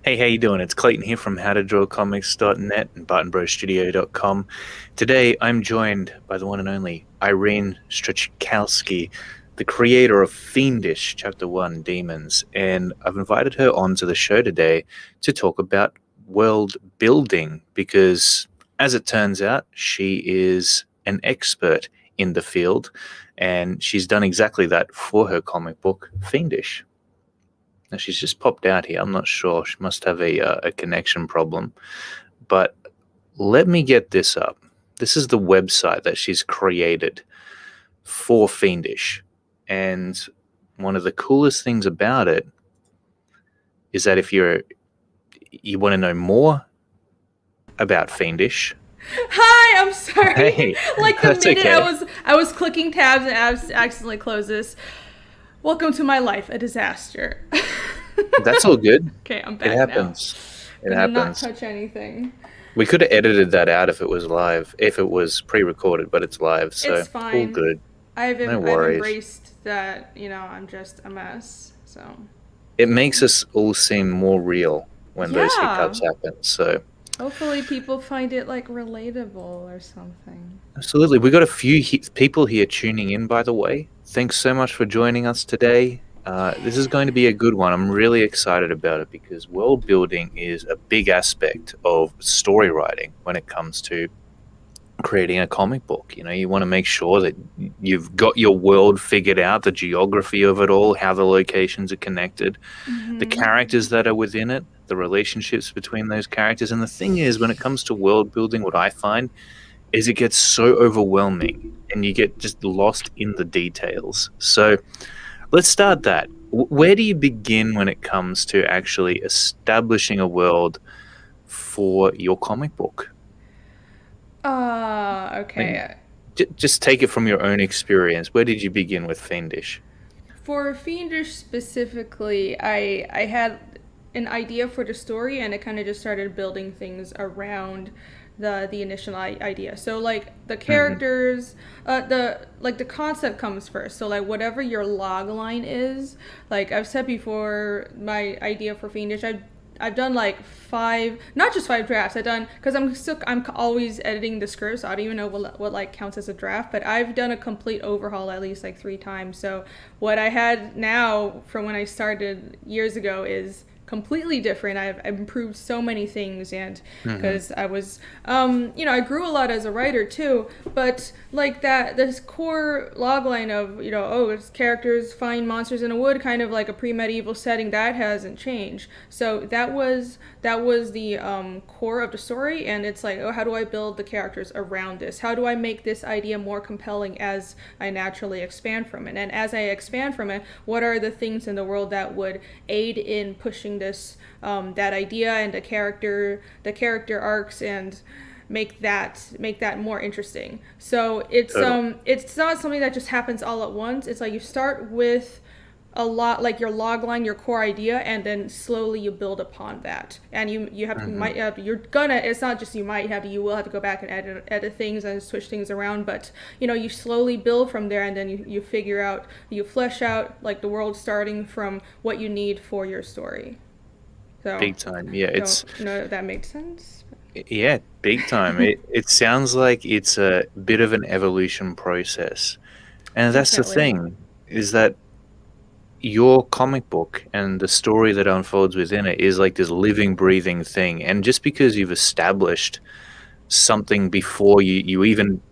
Hey, how you doing? It's Clayton here from howtodrawcomics.net and bartonbrostudio.com. Today, I'm joined by the one and only Irene Strychalski, the creator of Fiendish Chapter 1 Demons, and I've invited her onto the show today to talk about world building because, as it turns out, she is an expert in the field, and she's done exactly that for her comic book, Fiendish. Now she's just popped out here. I'm not sure. She must have a connection problem. But let me get this up. This is the website that she's created for Fiendish. And one of the coolest things about it is that if you want to know more about Fiendish, Hi, I'm sorry. hey, Like the that's minute okay. I was clicking tabs and I accidentally closed this. Welcome to my life, a disaster. That's all good. Okay, I'm It back now. happens. It Gonna not happens. touch anything. We could have edited that out if it was live, if it was pre-recorded, but it's live, so It's all fine. good. No I've worries. embraced that, I'm just a mess. So, It makes us all seem more real when those yeah. hiccups happen. So, Hopefully people find it like relatable or something. absolutely. We got a few people here tuning in, by the way. Thanks so much for joining us today. This is going to be a good one. I'm really excited about it because world building is a big aspect of story writing when it comes to creating a comic book. You want to make sure that you've got your world figured out, the geography of it all, how the locations are connected, the Mm-hmm. characters that are within it, the relationships between those characters. And the thing is, when it comes to world building, what I find is it gets so overwhelming and you get just lost in the details. So let's start that. Where do you begin when it comes to actually establishing a world for your comic book? Like, Okay. just take it from your own experience. Where did you begin with Fiendish? For Fiendish specifically, I had an idea for the story, and it kind of just started building things around the initial idea. So like the Hmm. characters, the concept comes first. So like whatever your log line is, like I've said before, my idea for Fiendish, I've done like five, not just five drafts. I've done because I'm always editing the script, so I don't even know what like counts as a draft. But I've done a complete overhaul at least like three times. So what I had now from when I started years ago is completely different. I've improved so many things, and Hmm. because I was, I grew a lot as a writer too. But like that, this core logline of oh, it's characters find monsters in a wood, kind of like a pre-medieval setting, that hasn't changed. So that was the core of the story, and it's like, oh, how do I build the characters around this? How do I make this idea more compelling as I naturally expand from it? And as I expand from it, what are the things in the world that would aid in pushing this that idea and the character arcs and make that more interesting. So Totally. it's not something that just happens all at once. It's like you start with a lot, like your log line, your core idea, and then slowly you build upon that. And you have Hmm. might have you're gonna it's not just you will have to go back and edit things and switch things around, but you slowly build from there, and then you figure out, you flesh out like the world starting from what you need for your story. So Big time. Yeah, don't know if that makes sense. yeah, big time. It sounds like it's a bit of an evolution process. And that's the Definitely. thing, is that your comic book and the story that unfolds within it is like this living, breathing thing. And just because you've established something before you even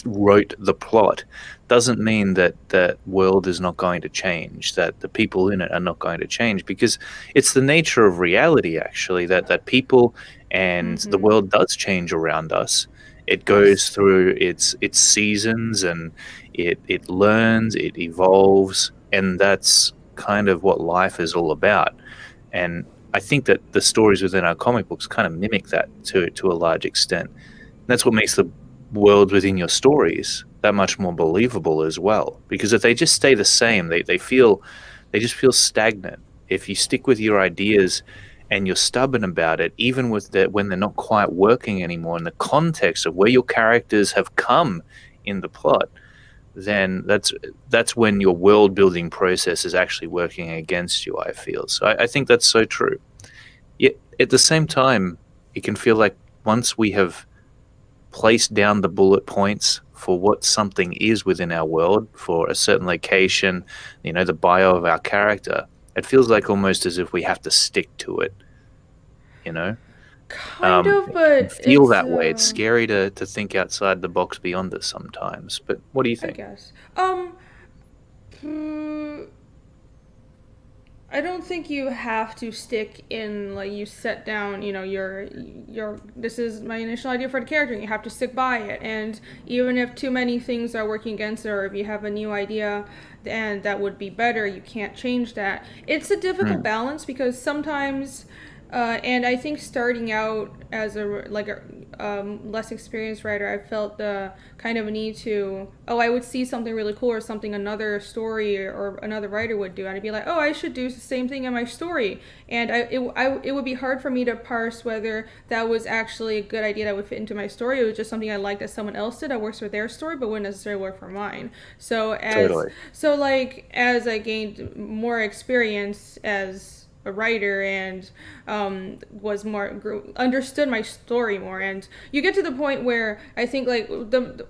wrote the plot doesn't mean that the world is not going to change, that the people in it are not going to change, because it's the nature of reality, actually, that people and the Mm-hmm. world does change around us. It goes Yes. through its seasons, and it learns, it evolves, and that's kind of what life is all about. And I think that the stories within our comic books kind of mimic that to a large extent. That's what makes the world within your stories that much more believable as well. Because if they just stay the same, they just feel stagnant. If you stick with your ideas and you're stubborn about it, even with that when they're not quite working anymore in the context of where your characters have come in the plot, then that's when your world building process is actually working against you, I feel. So I think that's so true. Yet at the same time, it can feel like once we have placed down the bullet points for what something is within our world, for a certain location, the bio of our character, it feels like almost as if we have to stick to it, you know? Kind of, It can but feel it's that way. It's scary to think outside the box beyond it sometimes. But what do you I think? guess. Hmm, I don't think you have to stick in like you set down, your this is my initial idea for the character and you have to stick by it. And even if too many things are working against it or if you have a new idea and that would be better, you can't change that. It's a difficult Mm, balance because sometimes and I think starting out as a less experienced writer, I felt the kind of a need to I would see something really cool or something another story or another writer would do, and I'd be like, I should do the same thing in my story, and it would be hard for me to parse whether that was actually a good idea that would fit into my story. It was just something I liked that someone else did that works for their story, but wouldn't necessarily work for mine. totally. As I gained more experience as a writer and was understood my story more, and you get to the point where I think like the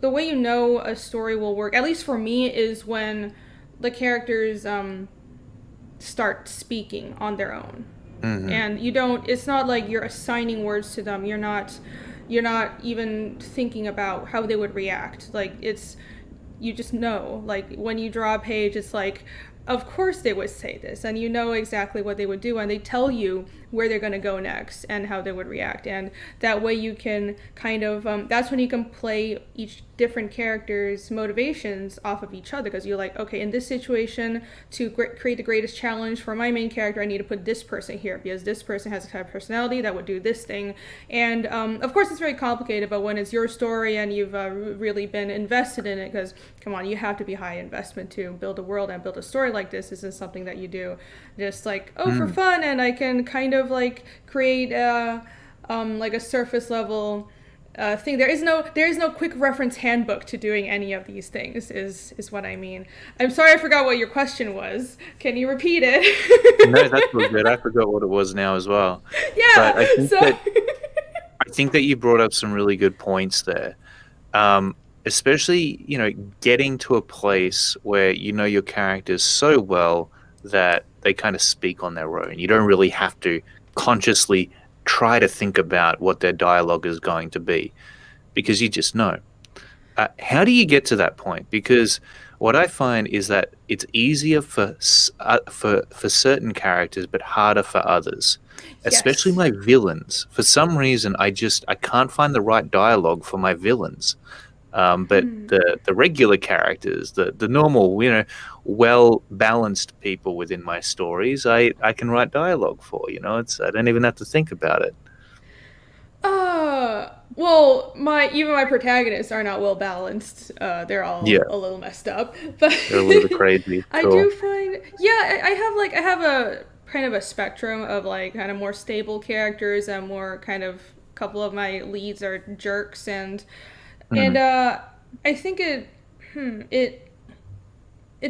way you know a story will work, at least for me, is when the characters start speaking on their own, Hmm. and you don't. It's not like you're assigning words to them. You're not even thinking about how they would react. Like it's you just know. Like when you draw a page, it's like, of course they would say this, and you know exactly what they would do, and they tell you where they're going to go next and how they would react, and that way you can kind of that's when you can play each different character's motivations off of each other, because you're like, okay, in this situation, to create the greatest challenge for my main character, I need to put this person here because this person has a type of personality that would do this thing. And of course it's very complicated, but when it's your story and you've really been invested in it, because come on, you have to be high investment to build a world and build a story like this. This is something that you do just like, for Mm, fun, and I can kind of like create like a surface level thing. There is no quick reference handbook to doing any of these things. Is what I mean. I'm sorry, I forgot what your question was. Can you repeat no, that's all it? good. I forgot what it was now as well. But Yeah. So. I think that you brought up some really good points there. Um, Especially, getting to a place where you know your characters so well that they kind of speak on their own. You don't really have to consciously try to think about what their dialogue is going to be because you just know. How do you get to that point? Because what I find is that it's easier for certain characters, but harder for others. Especially Yes. my villains. For some reason, I can't find the right dialogue for my villains. But the regular characters, the normal, well balanced people within my stories, I can write dialogue for. I don't even have to think about it. Well, my protagonists are not well balanced. They're all Yeah, a little messed up, but they're a little bit crazy. I do Cool. find, yeah, I have a kind of a spectrum of like kind of more stable characters and more kind of couple of my leads are jerks, and Mm, I think it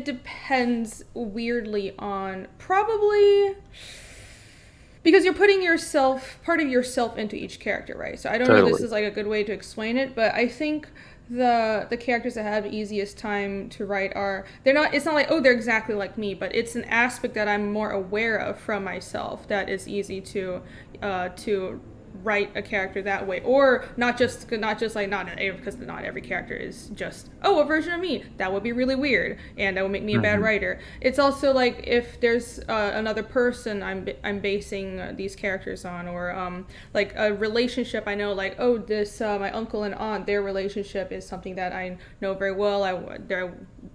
depends weirdly on probably because you're putting yourself part of yourself into each character, right? So I don't know if this totally. is like a good way to explain it, but I think the characters that have easiest time to write are they're not it's not like, they're exactly like me, but it's an aspect that I'm more aware of from myself that is easy to write a character that way, or not just like not because not every character is just a version of me. That would be really weird and that would make me a bad Hmm. writer. It's also like if there's another person I'm basing these characters on, or like a relationship. I know like, this my uncle and aunt, their relationship is something that I know very well.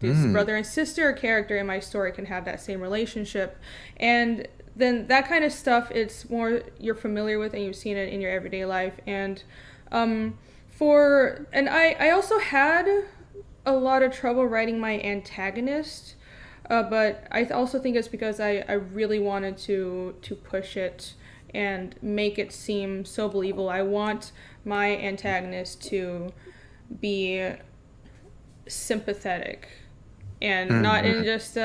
This Mm, brother and sister character in my story can have that same relationship, and then that kind of stuff, it's more you're familiar with and you've seen it in your everyday life. And I also had a lot of trouble writing my antagonist, but I also think it's because I really wanted to push it and make it seem so believable. I want my antagonist to be sympathetic and not in mm, just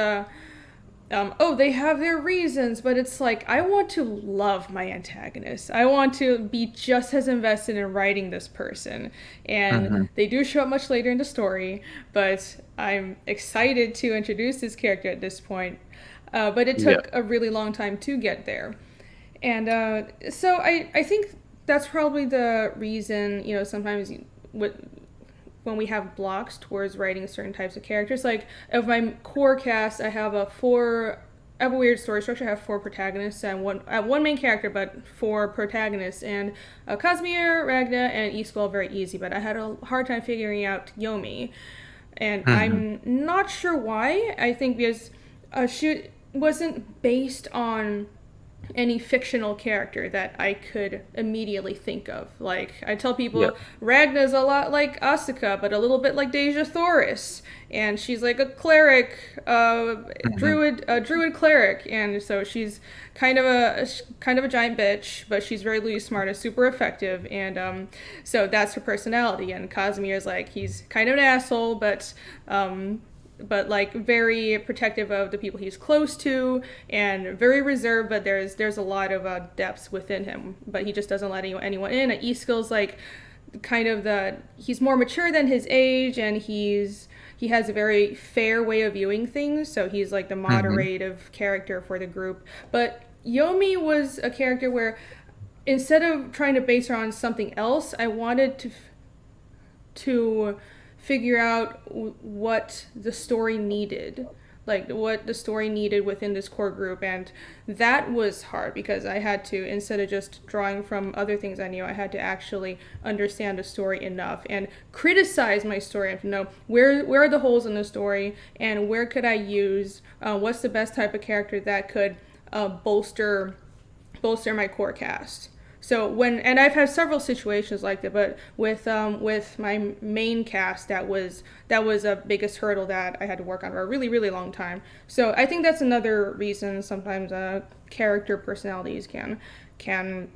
oh, they have their reasons, but it's like I want to love my antagonist. I want to be just as invested in writing this person. And Hmm. they do show up much later in the story, but I'm excited to introduce this character at this point. But it Yeah. took a really long time to get there. And so I think that's probably the reason, sometimes when we have blocks towards writing certain types of characters. Like of my core cast, I have a weird story structure. I have four protagonists and one main character, but four protagonists. And Casimir, Ragna, and Eastwell very easy, but I had a hard time figuring out Yomi, and Hmm. I'm not sure why. I think because she wasn't based on any fictional character that I could immediately think of. Like I tell Yeah. people, Ragna's a lot like Asuka, but a little bit like Deja Thoris, and she's like a cleric, Hmm. druid cleric, and so she's kind of a giant bitch, but she's very loose, smart, and super effective, and so that's her personality. And Casimir's like he's kind of an asshole, but like very protective of the people he's close to and very reserved, but there's a lot of depths within him, but he just doesn't let anyone in. Eastskill's like kind of the he's more mature than his age, and he has a very fair way of viewing things, so he's like the Hmm. moderative character for the group. But Yomi was a character where instead of trying to base her on something else, I wanted to figure out what the story needed, like what the story needed within this core group. And that was hard because I had to, instead of just drawing from other things I knew, I had to actually understand the story enough and criticize my story and to know where are the holes in the story and where could I use, what's the best type of character that could bolster my core cast. So and I've had several situations like that, but with my main cast, that was a biggest hurdle that I had to work on for a really really long time. So I think that's another reason sometimes character personalities can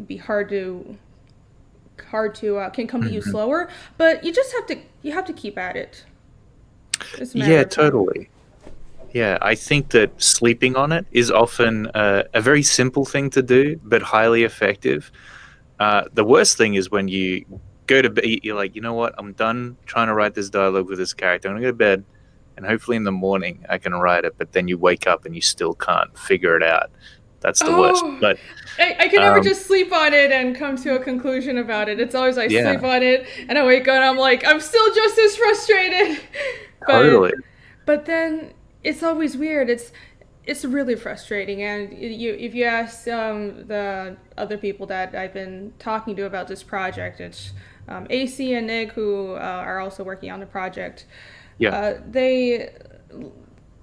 be can come to you Hmm. slower, but you have to keep at it. It's a matter Yeah, of time. totally. Yeah, I think that sleeping on it is often a very simple thing to do, but highly effective. The worst thing is when you go to bed, you're like, you know what? I'm done trying to write this dialogue with this character. I'm gonna go to bed, and hopefully in the morning I can write it. But then you wake up and you still can't figure it out. That's the worst. Oh, But I can never um, just sleep on it and come to a conclusion about it. It's always I sleep yeah, on it and I wake up and I'm like, I'm still just as frustrated. but totally. but then it's always weird. It's really frustrating. And if you ask the other people that I've been talking to about this project, it's AC and Nick who are also working on the project. Yeah. They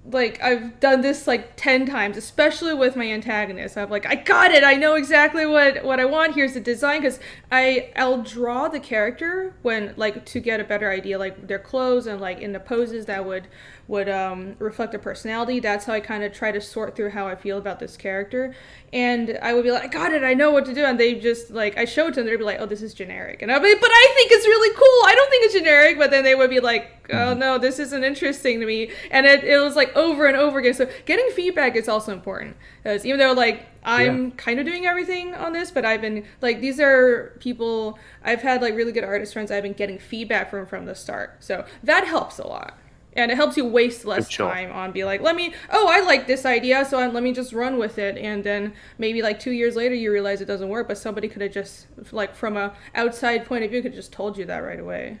like I've done this like 10 times, especially with my antagonist. I'm like, I got it. I know exactly what I want. Here's the design because I'll draw the character when like to get a better idea, like their clothes and like in the poses that would reflect their personality. That's how I kind of try to sort through how I feel about this character. And I would be like, I got it. I know what to do. And they just like I show it to them. They'd be like, oh, this is generic. And I'd be, but I think it's really cool. I don't think it's generic. But then they would be like, oh Mhm. no, this isn't interesting to me. And it was like over and over again. So getting feedback is also important because even though like Yeah. I'm kind of doing everything on this, but I've been like these are people I've had like really good artist friends I've been getting feedback from the start. So that helps a lot. And it helps you waste For less sure. time on be like, I like this idea, so let me just run with it. And then maybe like 2 years later, you realize it doesn't work, but somebody could have just, like, from a outside point of view, could have just told you that right away.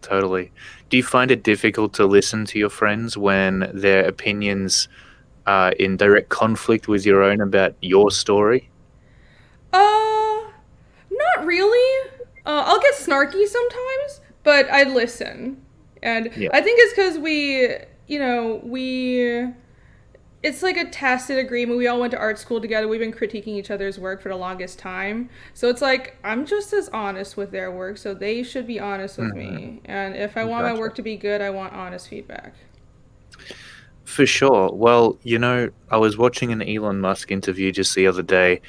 Totally. Do you find it difficult to listen to your friends when their opinions are in direct conflict with your own about your story? Uh, Not really. I'll get snarky sometimes, but I listen. And Yeah. I think it's because it's like a tacit agreement. We all went to art school together. We've been critiquing each other's work for the longest time. So it's like I'm just as honest with their work, so they should be honest with Hmm. me. And if I want my Gotcha. work to be good, I want honest feedback. For sure. Well, I was watching an Elon Musk interview just the other day,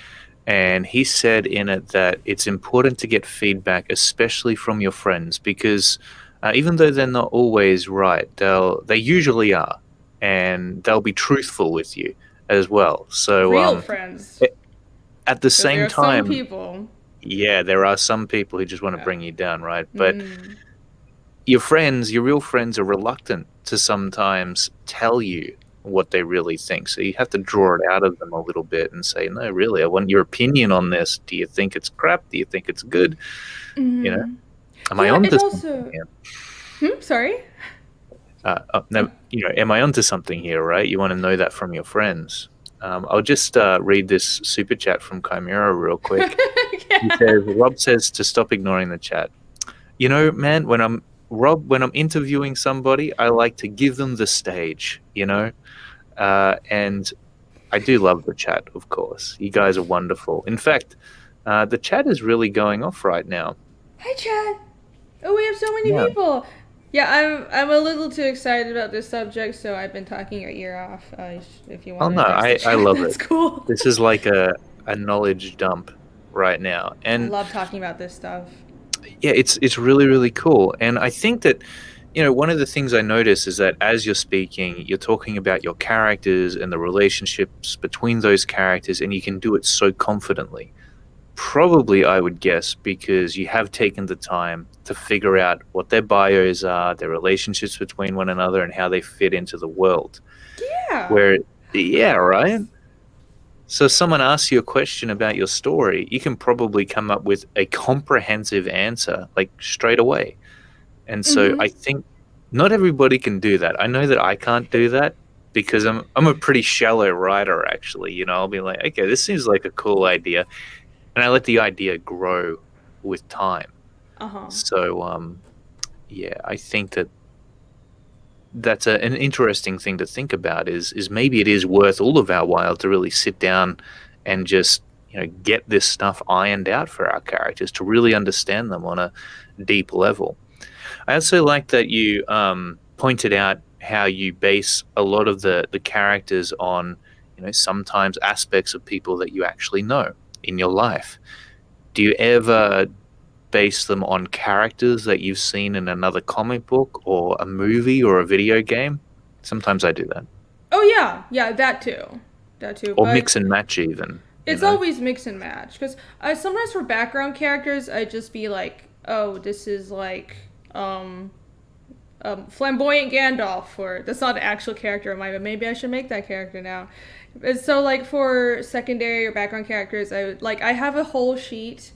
and he said in it that it's important to get feedback, especially from your friends, because even though they're not always right, they usually are, and they'll be truthful with you. as well. So Real friends. at the Because there same are some time, people. yeah, there are some people who just want to Yeah. bring you down, right? But Mm. your friends, your real friends, are reluctant to sometimes tell you what they really think. So you have to draw it out of them a little bit and say, no, really, I want your opinion on this. Do you think it's crap? Do you think it's good? You know, Mm. am I Yeah, onto and something also. here? Sorry? No, am I onto something here, right? You want to know that from your friends. I'll just read this super chat from Chimera real quick. He Yeah. says, Rob says to stop ignoring the chat. You know, man, when I'm interviewing somebody, I like to give them the stage, and I do love the chat, of course. You guys are wonderful. In fact, the chat is really going off right now. Hi, Chad. Oh, we have so many Yeah. people. Yeah, I'm a little too excited about this subject, so I've been talking your ear off. If you Oh want to no, address the I chat, love that's it. cool. This is like a knowledge dump right now. I And love talking about this stuff. yeah, it's really, really cool. And I think that, one of the things I notice is that as you're speaking, you're talking about your characters and the relationships between those characters, and you can do it so confidently. Probably, I would guess, because you have taken the time to figure out what their bios are, their relationships between one another, and how they fit into the world. Yeah. Where, yeah, right? So, if someone asks you a question about your story, you can probably come up with a comprehensive answer, like straight away. And so, I Mm-hmm. think not everybody can do that. I know that I can't do that because I'm a pretty shallow writer, actually. I'll be like, okay, this seems like a cool idea, and I let the idea grow with time. Uh-huh. So, yeah, I think that that's an interesting thing to think about. Is maybe it is worth all of our while to really sit down and just get this stuff ironed out for our characters to really understand them on a deep level. I also like that you pointed out how you base a lot of the characters on sometimes aspects of people that you actually know in your life. Do you ever base them on characters that you've seen in another comic book or a movie or a video game? Sometimes I do that. Oh yeah, yeah, that too. Or But mix and match even, it's always mix and match because I sometimes for background characters I just be like, oh, this is like flamboyant Gandalf, or that's not an actual character of mine, but maybe I should make that character now. So like for secondary or background characters, I have a whole sheet.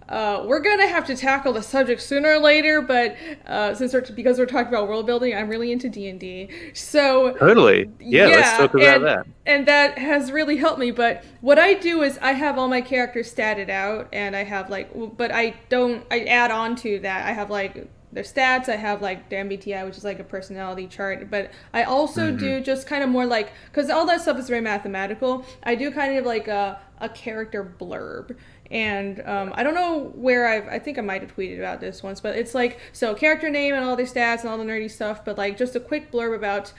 We're gonna have to tackle the subject sooner or later, but because we're talking about world building, I'm really into D&D. So Totally. Yeah, let's yeah, talk about that. and that has really helped me. But what I do is I have all my characters statted out, and I have but I don't. I add on to that. I have like their stats. I have like the MBTI, which is like a personality chart. But I also Hmm. do just kind of more like because all that stuff is very mathematical. I do kind of like a character blurb. And I don't know where I think I might have tweeted about this once, but it's like, so character name and all their stats and all the nerdy stuff, but like just a quick blurb about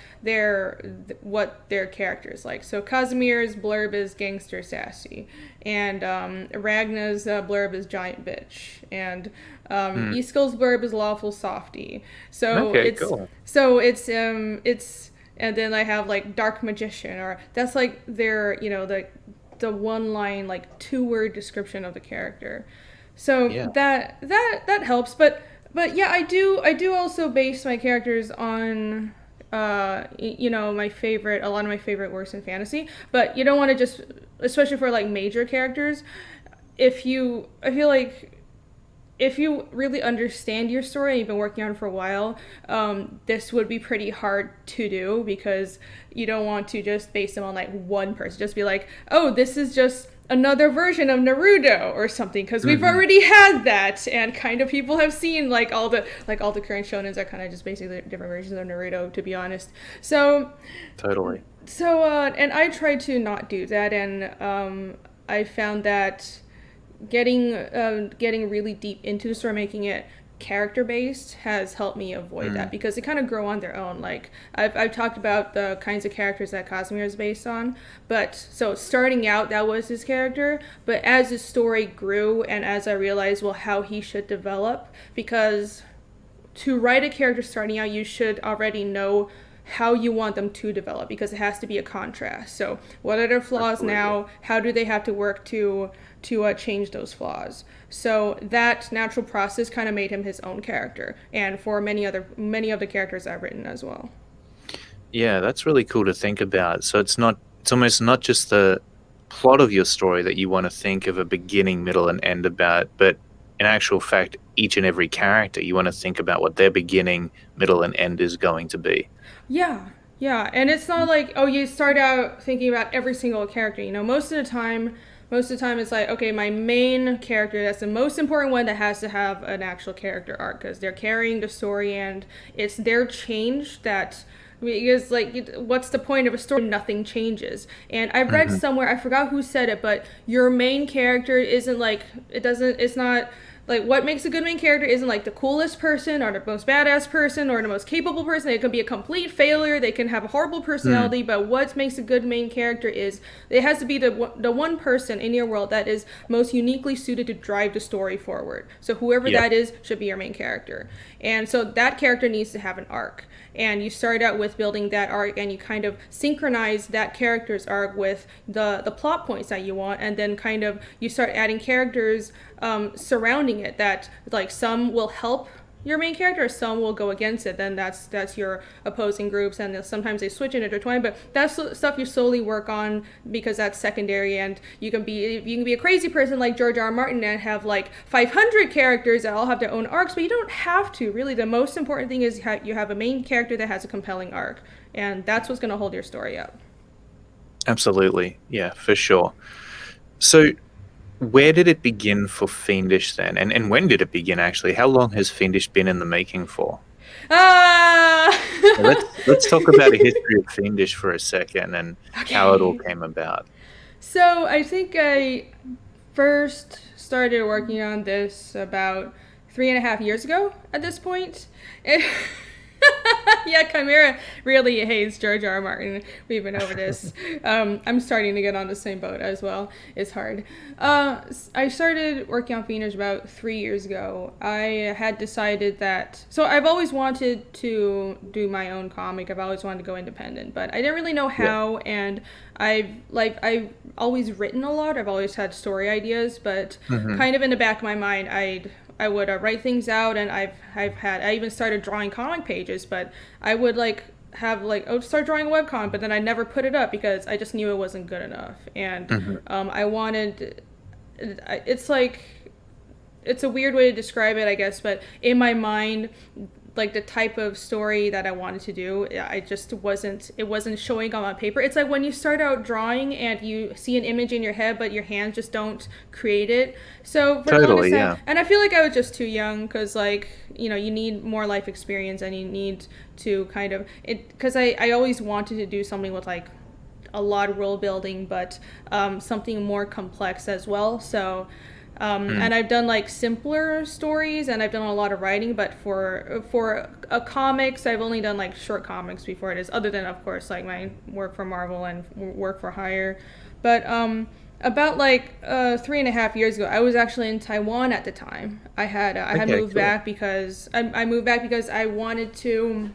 what their character is like. So Casimir's blurb is gangster sassy, and Ragna's blurb is giant bitch, and Iskill's blurb is lawful softy. So Okay, cool. it's and then I have like dark magician, or that's like their the one line like 2-word description of the character. So Yeah. that helps, but yeah, I do also base my characters on my favorite, a lot of my favorite works in fantasy, but you don't want to just, especially for like major characters, I feel like if you really understand your story and you've been working on it for a while, this would be pretty hard to do because you don't want to just base them on like one person. Just be like, oh, this is just another version of Naruto or something, because we've already had that, and kind of people have seen like all the current shonens are kind of just basically different versions of Naruto, to be honest. So Totally. and I try to not do that, and I found that getting really deep into the story, making it character based, has helped me avoid that, because they kind of grow on their own. Like I've talked about the kinds of characters that Casimir is based on, but so starting out that was his character, but as his story grew and as I realized how he should develop, because to write a character starting out you should already know how you want them to develop, because it has to be a contrast. So what are their flaws Absolutely. now? How do they have to work to change those flaws? So that natural process kind of made him his own character, and for many of the characters I've written as well. Yeah, that's really cool to think about. So it's almost not just the plot of your story that you want to think of a beginning, middle, and end about, but in actual fact, each and every character, you want to think about what their beginning, middle, and end is going to be. Yeah, yeah, and it's not like, oh, you start out thinking about every single character. You know, most of the time it's like, okay, my main character, that's the most important one, that has to have an actual character arc, because they're carrying the story, and it's their change that, because like, what's the point of a story? Nothing changes. And I read Hmm. somewhere, I forgot who said it, but your main character isn't like, it's not like, what makes a good main character isn't like the coolest person or the most badass person or the most capable person. It can be a complete failure. They can have a horrible Mm. personality, but what makes a good main character is it has to be the one person in your world that is most uniquely suited to drive the story forward. So whoever Yep. that is should be your main character. And so that character needs to have an arc. And you start out with building that arc, and you kind of synchronize that character's arc with the plot points that you want, and then kind of you start adding characters surrounding it, that like some will help your main character, some will go against it. Then that's your opposing groups, and sometimes they switch and intertwine. But that's stuff you slowly work on, because that's secondary. And you can be a crazy person like George R. R. Martin and have like 500 characters that all have their own arcs, but you don't have to. Really, the most important thing is you have a main character that has a compelling arc, and that's what's going to hold your story up. Absolutely. Yeah, for sure. So, where did it begin for Fiendish then? And when did it begin actually? How long has Fiendish been in the making for? Ah. So let's talk about a history of Fiendish for a second and how it all Okay. came about. So I think I first started working on this about 3.5 years ago at this point. It, yeah, Chimera really hates George R. R. Martin. We've been over this. I'm starting to get on the same boat as well. It's hard. I started working on Phoenix about 3 years ago. I had decided that. So I've always wanted to do my own comic. I've always wanted to go independent, but I didn't really know Yeah. how. And I've always written a lot. I've always had story ideas, but Hmm. kind of in the back of my mind, I would write things out, and I even started drawing comic pages, but I would like have like, I would start drawing a webcomic, but then I never put it up because I just knew it wasn't good enough. And Hmm. I wanted, it's like, it's a weird way to describe it, I guess, but in my mind, like the type of story that I wanted to do, I just it wasn't showing up on paper. It's like when you start out drawing and you see an image in your head, but your hands just don't create it. So for the longest Totally, time, yeah. and I feel like I was just too young, because like, you know, you need more life experience, and you need to kind of it, because I always wanted to do something with like a lot of world building, but something more complex as well. So Mm. and I've done like simpler stories, and I've done a lot of writing, but for a comics, I've only done like short comics before it is, other than of course like my work for Marvel and work for hire. But about like 3.5 years ago, I was actually in Taiwan at the time. I had Okay, moved cool. back because I moved back because I wanted to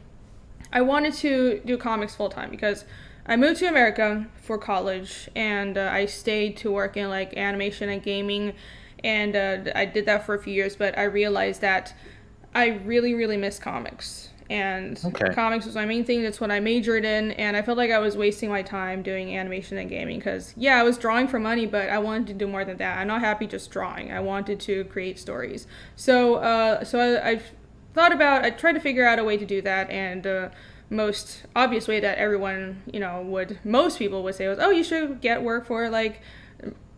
do comics full time, because I moved to America for college, and I stayed to work in like animation and gaming, and I did that for a few years. But I realized that I really, really miss comics, and Okay. comics was my main thing. That's what I majored in, and I felt like I was wasting my time doing animation and gaming, because yeah, I was drawing for money, but I wanted to do more than that. I'm not happy just drawing. I wanted to create stories. I tried to figure out a way to do that, and most obvious way that everyone, most people would say was, oh, you should get work for like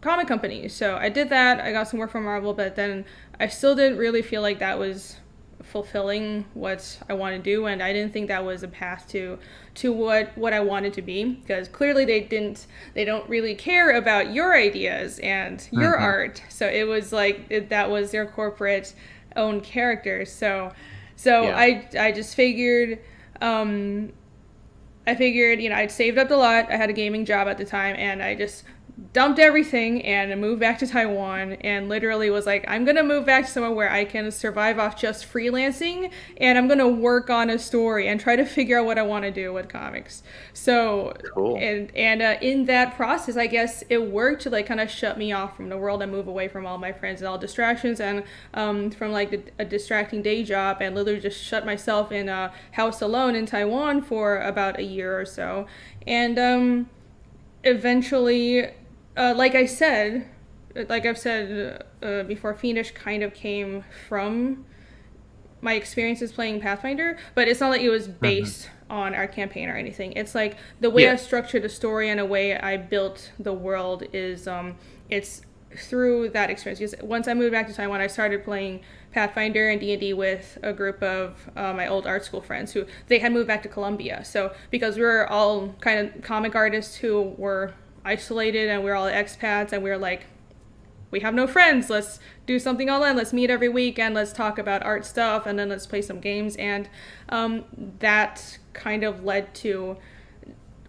comic companies. So I did that. I got some work from Marvel, but then I still didn't really feel like that was fulfilling what I want to do, and I didn't think that was a path to what I wanted to be, because clearly they don't really care about your ideas and your Hmm. art. So it was like that was their corporate own character. So Yeah. I just figured, I figured, I'd saved up a lot. I had a gaming job at the time, and I just dumped everything and moved back to Taiwan, and literally was like, I'm gonna move back to somewhere where I can survive off just freelancing, and I'm gonna work on a story and try to figure out what I want to do with comics. So Cool. and in that process, I guess it worked to like kind of shut me off from the world and move away from all my friends and all distractions, and from like a distracting day job, and literally just shut myself in a house alone in Taiwan for about a year or so. And eventually, like I said, like I've said before, Fiendish kind of came from my experiences playing Pathfinder, but it's not like it was Hmm. based on our campaign or anything. It's like the way Yeah. I structured the story and the way I built the world is it's through that experience. Because once I moved back to Taiwan, I started playing Pathfinder and D&D with a group of my old art school friends who they had moved back to Colombia. So because we were all kind of comic artists who were isolated and we were all expats and we were like, we have no friends. Let's do something online. Let's meet every week and let's talk about art stuff and then let's play some games. And that kind of led to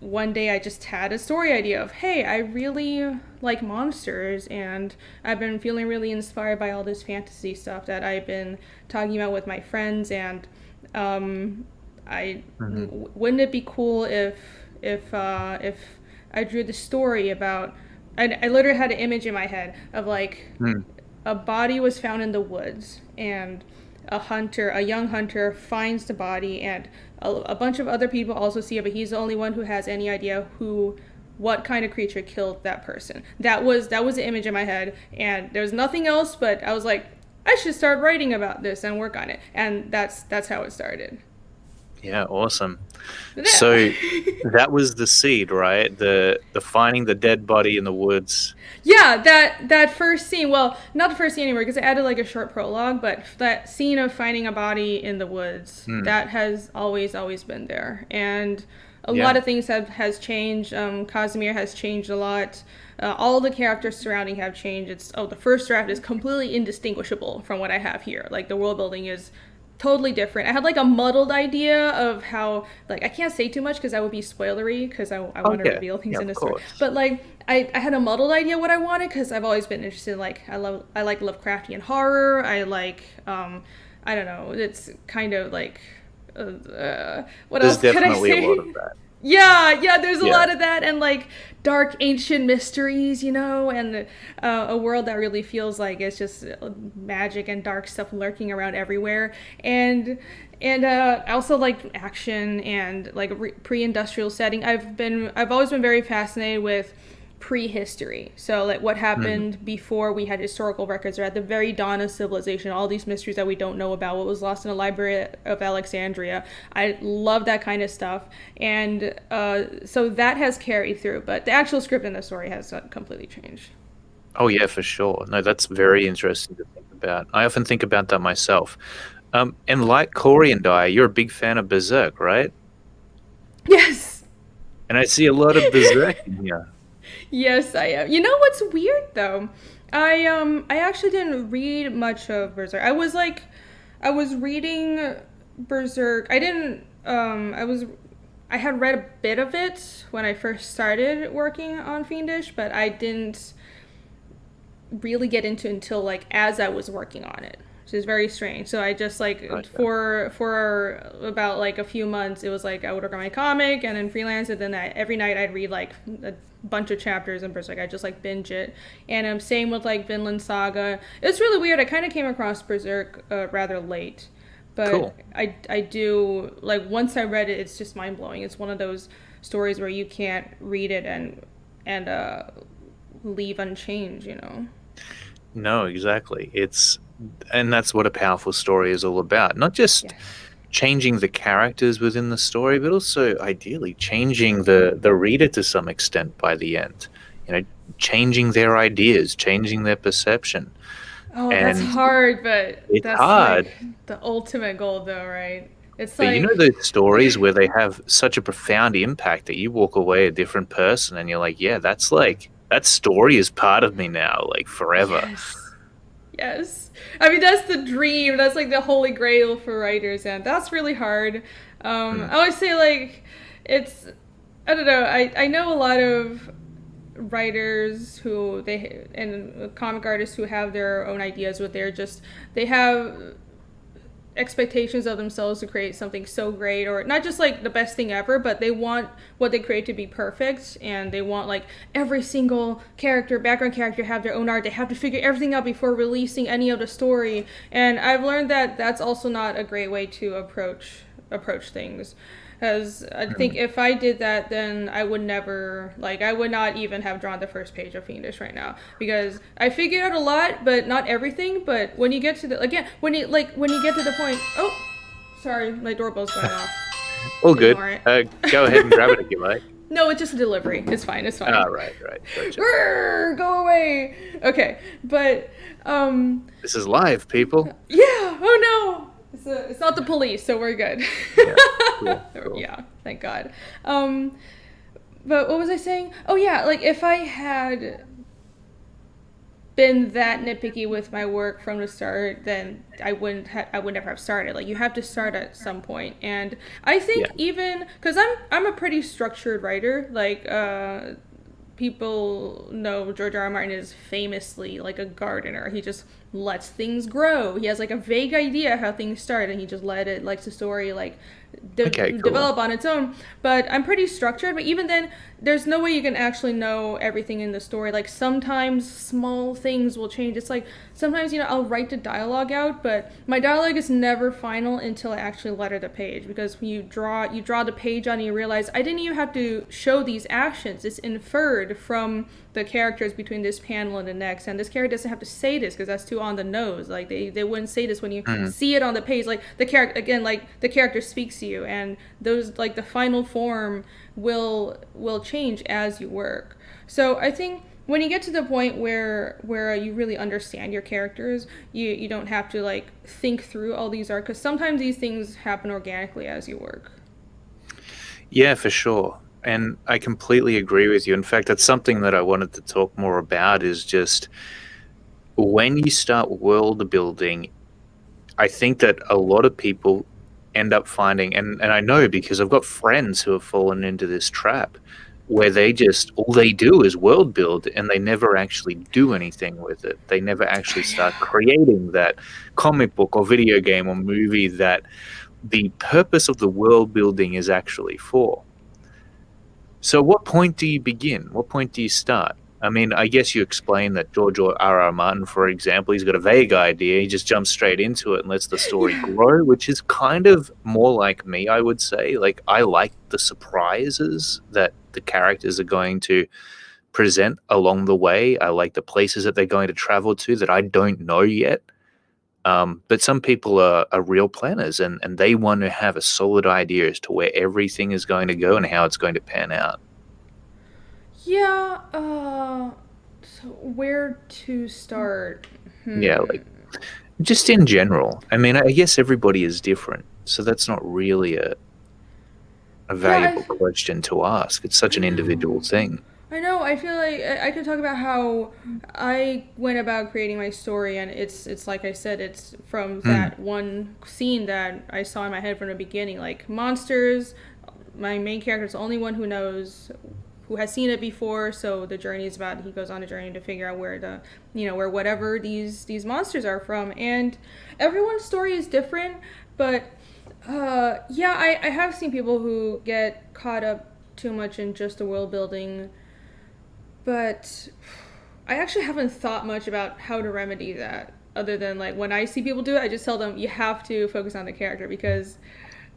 one day I just had a story idea of, hey, I really like monsters and I've been feeling really inspired by all this fantasy stuff that I've been talking about with my friends. And I Hmm. wouldn't it be cool if I drew the story about, I literally had an image in my head of like Mm. a body was found in the woods, and a young hunter, finds the body, and a bunch of other people also see it, but he's the only one who has any idea what kind of creature killed that person. That was the image in my head, and there was nothing else. But I was like, I should start writing about this and work on it, and that's how it started. Yeah, awesome. Yeah. So that was the seed, right? The finding the dead body in the woods. Yeah, that first scene. Well, not the first scene anymore because I added like a short prologue, but that scene of finding a body in the woods, Mm. that has always been there, and a lot Yeah. of things has changed. Casimir has changed a lot. All the characters surrounding have changed. The first draft is completely indistinguishable from what I have here. Like the world building is totally different. I had like a muddled idea of how, like, I can't say too much because that would be spoilery because I Oh want to yeah. reveal things Yeah, in of the story. course. But like I had a muddled idea what I wanted because I've always been interested in, like, I like Lovecraftian horror. I like I don't know. It's kind of like what There's else could I definitely a lot of say? that. Yeah, there's a Yeah. lot of that, and like dark ancient mysteries, and a world that really feels like it's just magic and dark stuff lurking around everywhere, and I also like action and like pre-industrial setting. I've always been very fascinated with prehistory. So like what Mm. happened before we had historical records, or at the very dawn of civilization, all these mysteries that we don't know about, what was lost in the Library of Alexandria. I love that kind of stuff. And so that has carried through, but the actual script in the story has completely changed. Oh yeah, for sure. No, that's very interesting to think about. I often think about that myself. And like Corey and I, you're a big fan of Berserk, right? Yes. And I see a lot of Berserk in here. Yes, I am. You know what's weird though? I actually didn't read much of Berserk. I was reading Berserk. I didn't I had read a bit of it when I first started working on Fiendish, but I didn't really get into it until like as I was working on it, which is very strange. So I just like Gotcha. for about like a few months, it was like I would work on my comic and then freelance, and then every night I'd read like a bunch of chapters in Berserk. I just like binge it, and same with like Vinland Saga. It's really weird. I kind of came across Berserk rather late. But Cool. I do like, once I read it, it's just mind blowing. It's one of those stories where you can't read it and leave unchanged. No, exactly. And that's what a powerful story is all about. Not just Yes. changing the characters within the story, but also ideally changing the reader to some extent by the end. You know, changing their ideas, changing their perception. Oh, that's And hard, but it's that's like hard. the ultimate goal, though, right? It's But you know like, those stories where they have such a profound impact that you walk away a different person and you're like, yeah, that's like that story is part of me now, like forever. yes, yes. I mean, that's the dream. That's like the holy grail for writers, and that's really hard. Mm. I always say like, it's, I don't know. I know a lot of writers who they and comic artists who have their own ideas, but they have expectations of themselves to create something so great, or not just like the best thing ever, but they want what they create to be perfect, and they want like every single background character have their own art. They have to figure everything out before releasing any of the story. And I've learned that that's also not a great way to approach things. Because I think if I did that, then I would not even have drawn the first page of Fiendish right now. Because I figured out a lot, but not everything. But when you get to when you get to the point, oh, sorry, my doorbell's going off. All good. Go ahead and grab it if you like. No, it's just a delivery. It's fine. Right. Gotcha. Rrr, go away. Okay, but this is live, people. Yeah. Oh no. It's not the police, so we're good. Yeah, cool. Yeah, thank God. But what was I saying? Oh yeah, like if I had been that nitpicky with my work from the start, then I would never have started. Like you have to start at some point, and I think even because I'm a pretty structured writer. Like people know George R. R. Martin is famously like a gardener. He just lets things grow. He has like a vague idea how things start, and he just lets the story like develop on its own. But I'm pretty structured, but even then there's no way you can actually know everything in the story. Like sometimes small things will change. It's like sometimes I'll write the dialogue out, but my dialogue is never final until I actually letter the page, because when you draw the page on, and you realize I didn't even have to show these actions. It's inferred from the characters between this panel and the next, and this character doesn't have to say this because that's too on the nose. Like they wouldn't say this when you see it on the page. Like the character speaks to you, and those like the final form will change as you work. So I think when you get to the point where you really understand your characters, you don't have to like think through all these arcs, because sometimes these things happen organically as you work. Yeah, for sure. And I completely agree with you. In fact, that's something that I wanted to talk more about, is just when you start world building, I think that a lot of people end up finding, and I know because I've got friends who have fallen into this trap, where all they do is world build, and they never actually do anything with it. They never actually start creating that comic book or video game or movie that the purpose of the world building is actually for. So what point do you begin? What point do you start? I mean, I guess you explain that George R. R. Martin, for example, he's got a vague idea. He just jumps straight into it and lets the story grow, which is kind of more like me, I would say. Like, I like the surprises that the characters are going to present along the way. I like the places that they're going to travel to that I don't know yet. But some people are real planners, and they want to have a solid idea as to where everything is going to go and how it's going to pan out. Yeah, so where to start? Yeah, like just in general. I mean, I guess everybody is different, so that's not really a valuable question to ask. It's such an individual thing. I know. I feel like I could talk about how I went about creating my story, and it's like I said, it's from that one scene that I saw in my head from the beginning. Like monsters, my main character is the only one who has seen it before. So the journey is about, he goes on a journey to figure out where where whatever these monsters are from, and everyone's story is different. But I have seen people who get caught up too much in just the world building. But I actually haven't thought much about how to remedy that, other than like when I see people do it, I just tell them you have to focus on the character, because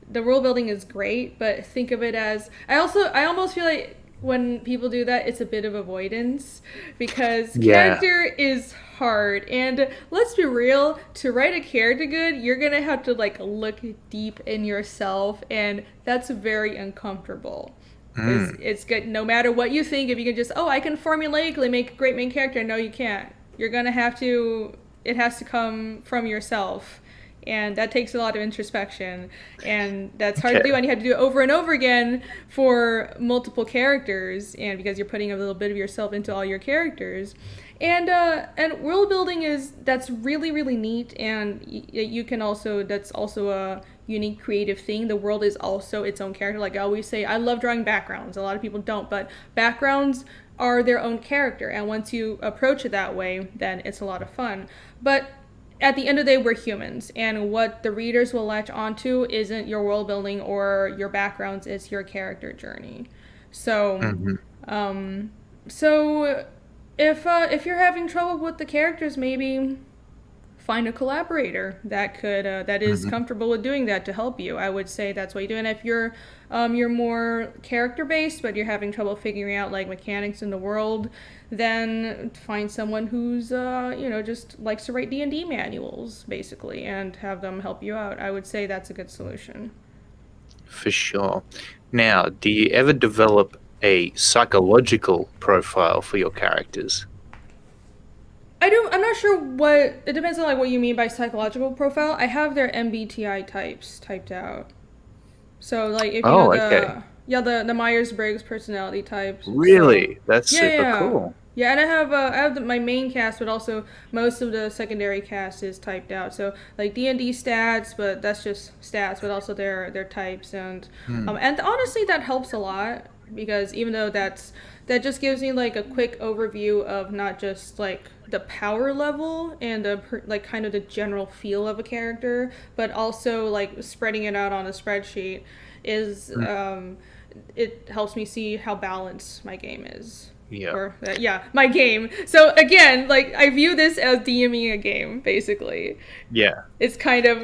the world building is great, but think of it as I almost feel like when people do that, it's a bit of avoidance, because character is hard, and let's be real, to write a character good, you're gonna have to like look deep in yourself, and that's very uncomfortable. It's good no matter what you think. If you can just, I can formulaically make a great main character, no, you can't. You're gonna have to, it has to come from yourself, and that takes a lot of introspection, and that's hard to do, and you have to do it over and over again for multiple characters, and because you're putting a little bit of yourself into all your characters. And world building that's really, really neat, and you can also, that's also a unique creative thing. The world is also its own character. Like I always say, I love drawing backgrounds. A lot of people don't, but backgrounds are their own character. And once you approach it that way, then it's a lot of fun. But at the end of the day, we're humans, and what the readers will latch onto isn't your world building or your backgrounds, it's your character journey. So, Hmm. um, so if you're having trouble with the characters, maybe find a collaborator that is Hmm. comfortable with doing that to help you. I would say that's what you do. And if you're more character based, but you're having trouble figuring out like mechanics in the world, then find someone who's just likes to write D&D manuals basically and have them help you out. I would say that's a good solution. For sure. Now, do you ever develop a psychological profile for your characters? I'm not sure what it depends on like what you mean by psychological profile. I have their MBTI types typed out. So like if you know Oh, okay. the Myers Briggs personality types. So Really? That's yeah, super yeah, cool. yeah. And I have my main cast, but also most of the secondary cast is typed out. So like D&D stats, but that's just stats, but also their types Hmm. and honestly that helps a lot because even though that just gives me like a quick overview of not just like the power level and like kind of the general feel of a character, but also like spreading it out on a spreadsheet is Hmm. it helps me see how balanced my game is. Yeah. Or yeah, my game. So again, like I view this as DMing a game basically. Yeah, It's kind of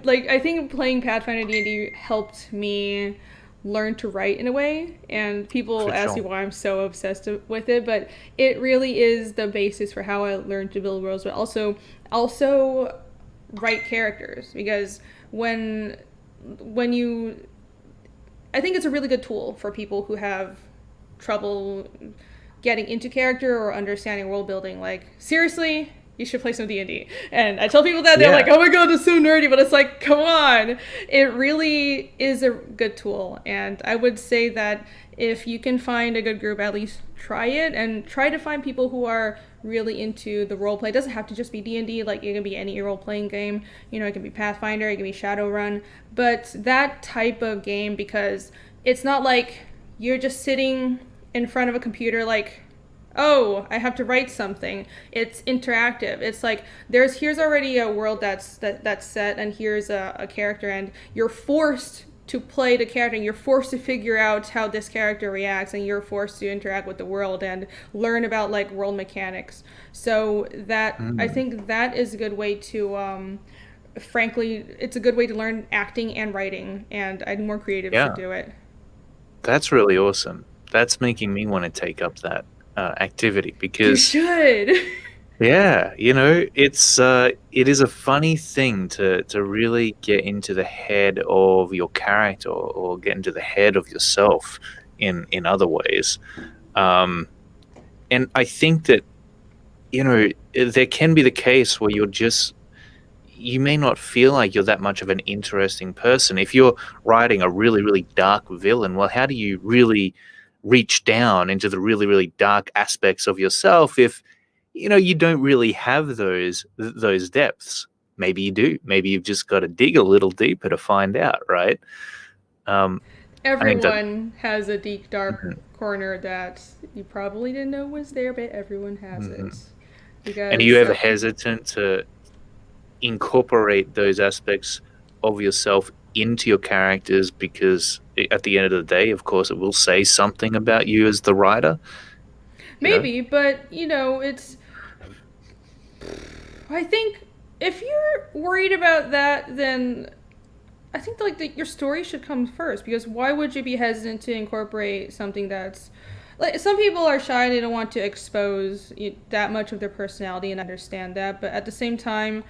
like I think playing Pathfinder D&D helped me learn to write in a way, and people for ask me sure. why I'm so obsessed with it, but it really is the basis for how I learned to build worlds, but also write characters because when when you I think it's a really good tool for people who have trouble getting into character or understanding world building. Like seriously, you should play some D&D. And I tell people that they're like, Yeah. "Oh my god, that's so nerdy," but it's like, "Come on." It really is a good tool, and I would say that if you can find a good group, at least try it and try to find people who are really into the role play. It doesn't have to just be D&D, like it can be any role playing game. You know, it can be Pathfinder, it can be Shadowrun, but that type of game because it's not like you're just sitting in front of a computer like, oh, I have to write something. It's interactive. It's like here's already a world that's set, and here's a character, and you're forced to play the character, and you're forced to figure out how this character reacts, and you're forced to interact with the world and learn about like world mechanics. So that I Mm. think that is a good way to frankly, it's a good way to learn acting and writing, and more creatives should Yeah, do it. that's really awesome. That's making me want to take up that activity You because, should. yeah, it is a funny thing to really get into the head of your character or get into the head of yourself in other ways. Um, and I think that there can be the case where you may not feel like you're that much of an interesting person. If you're writing a really, really dark villain, well, how do you really reach down into the really, really dark aspects of yourself if you don't really have those depths? Maybe you do. Maybe you've just got to dig a little deeper to find out, right? Um, I think that. Everyone has a deep, dark Mhm. corner that you probably didn't know was there, but everyone has Mhm. it. And are you Because, ever hesitant to incorporate those aspects of yourself into your characters because at the end of the day, of course, it will say something about you as the writer, you know? maybe, but, it's. I think if you're worried about that, then I think like your story should come first because why would you be hesitant to incorporate something that's like some people are shy, they don't want to expose that much of their personality and understand that, but at the same time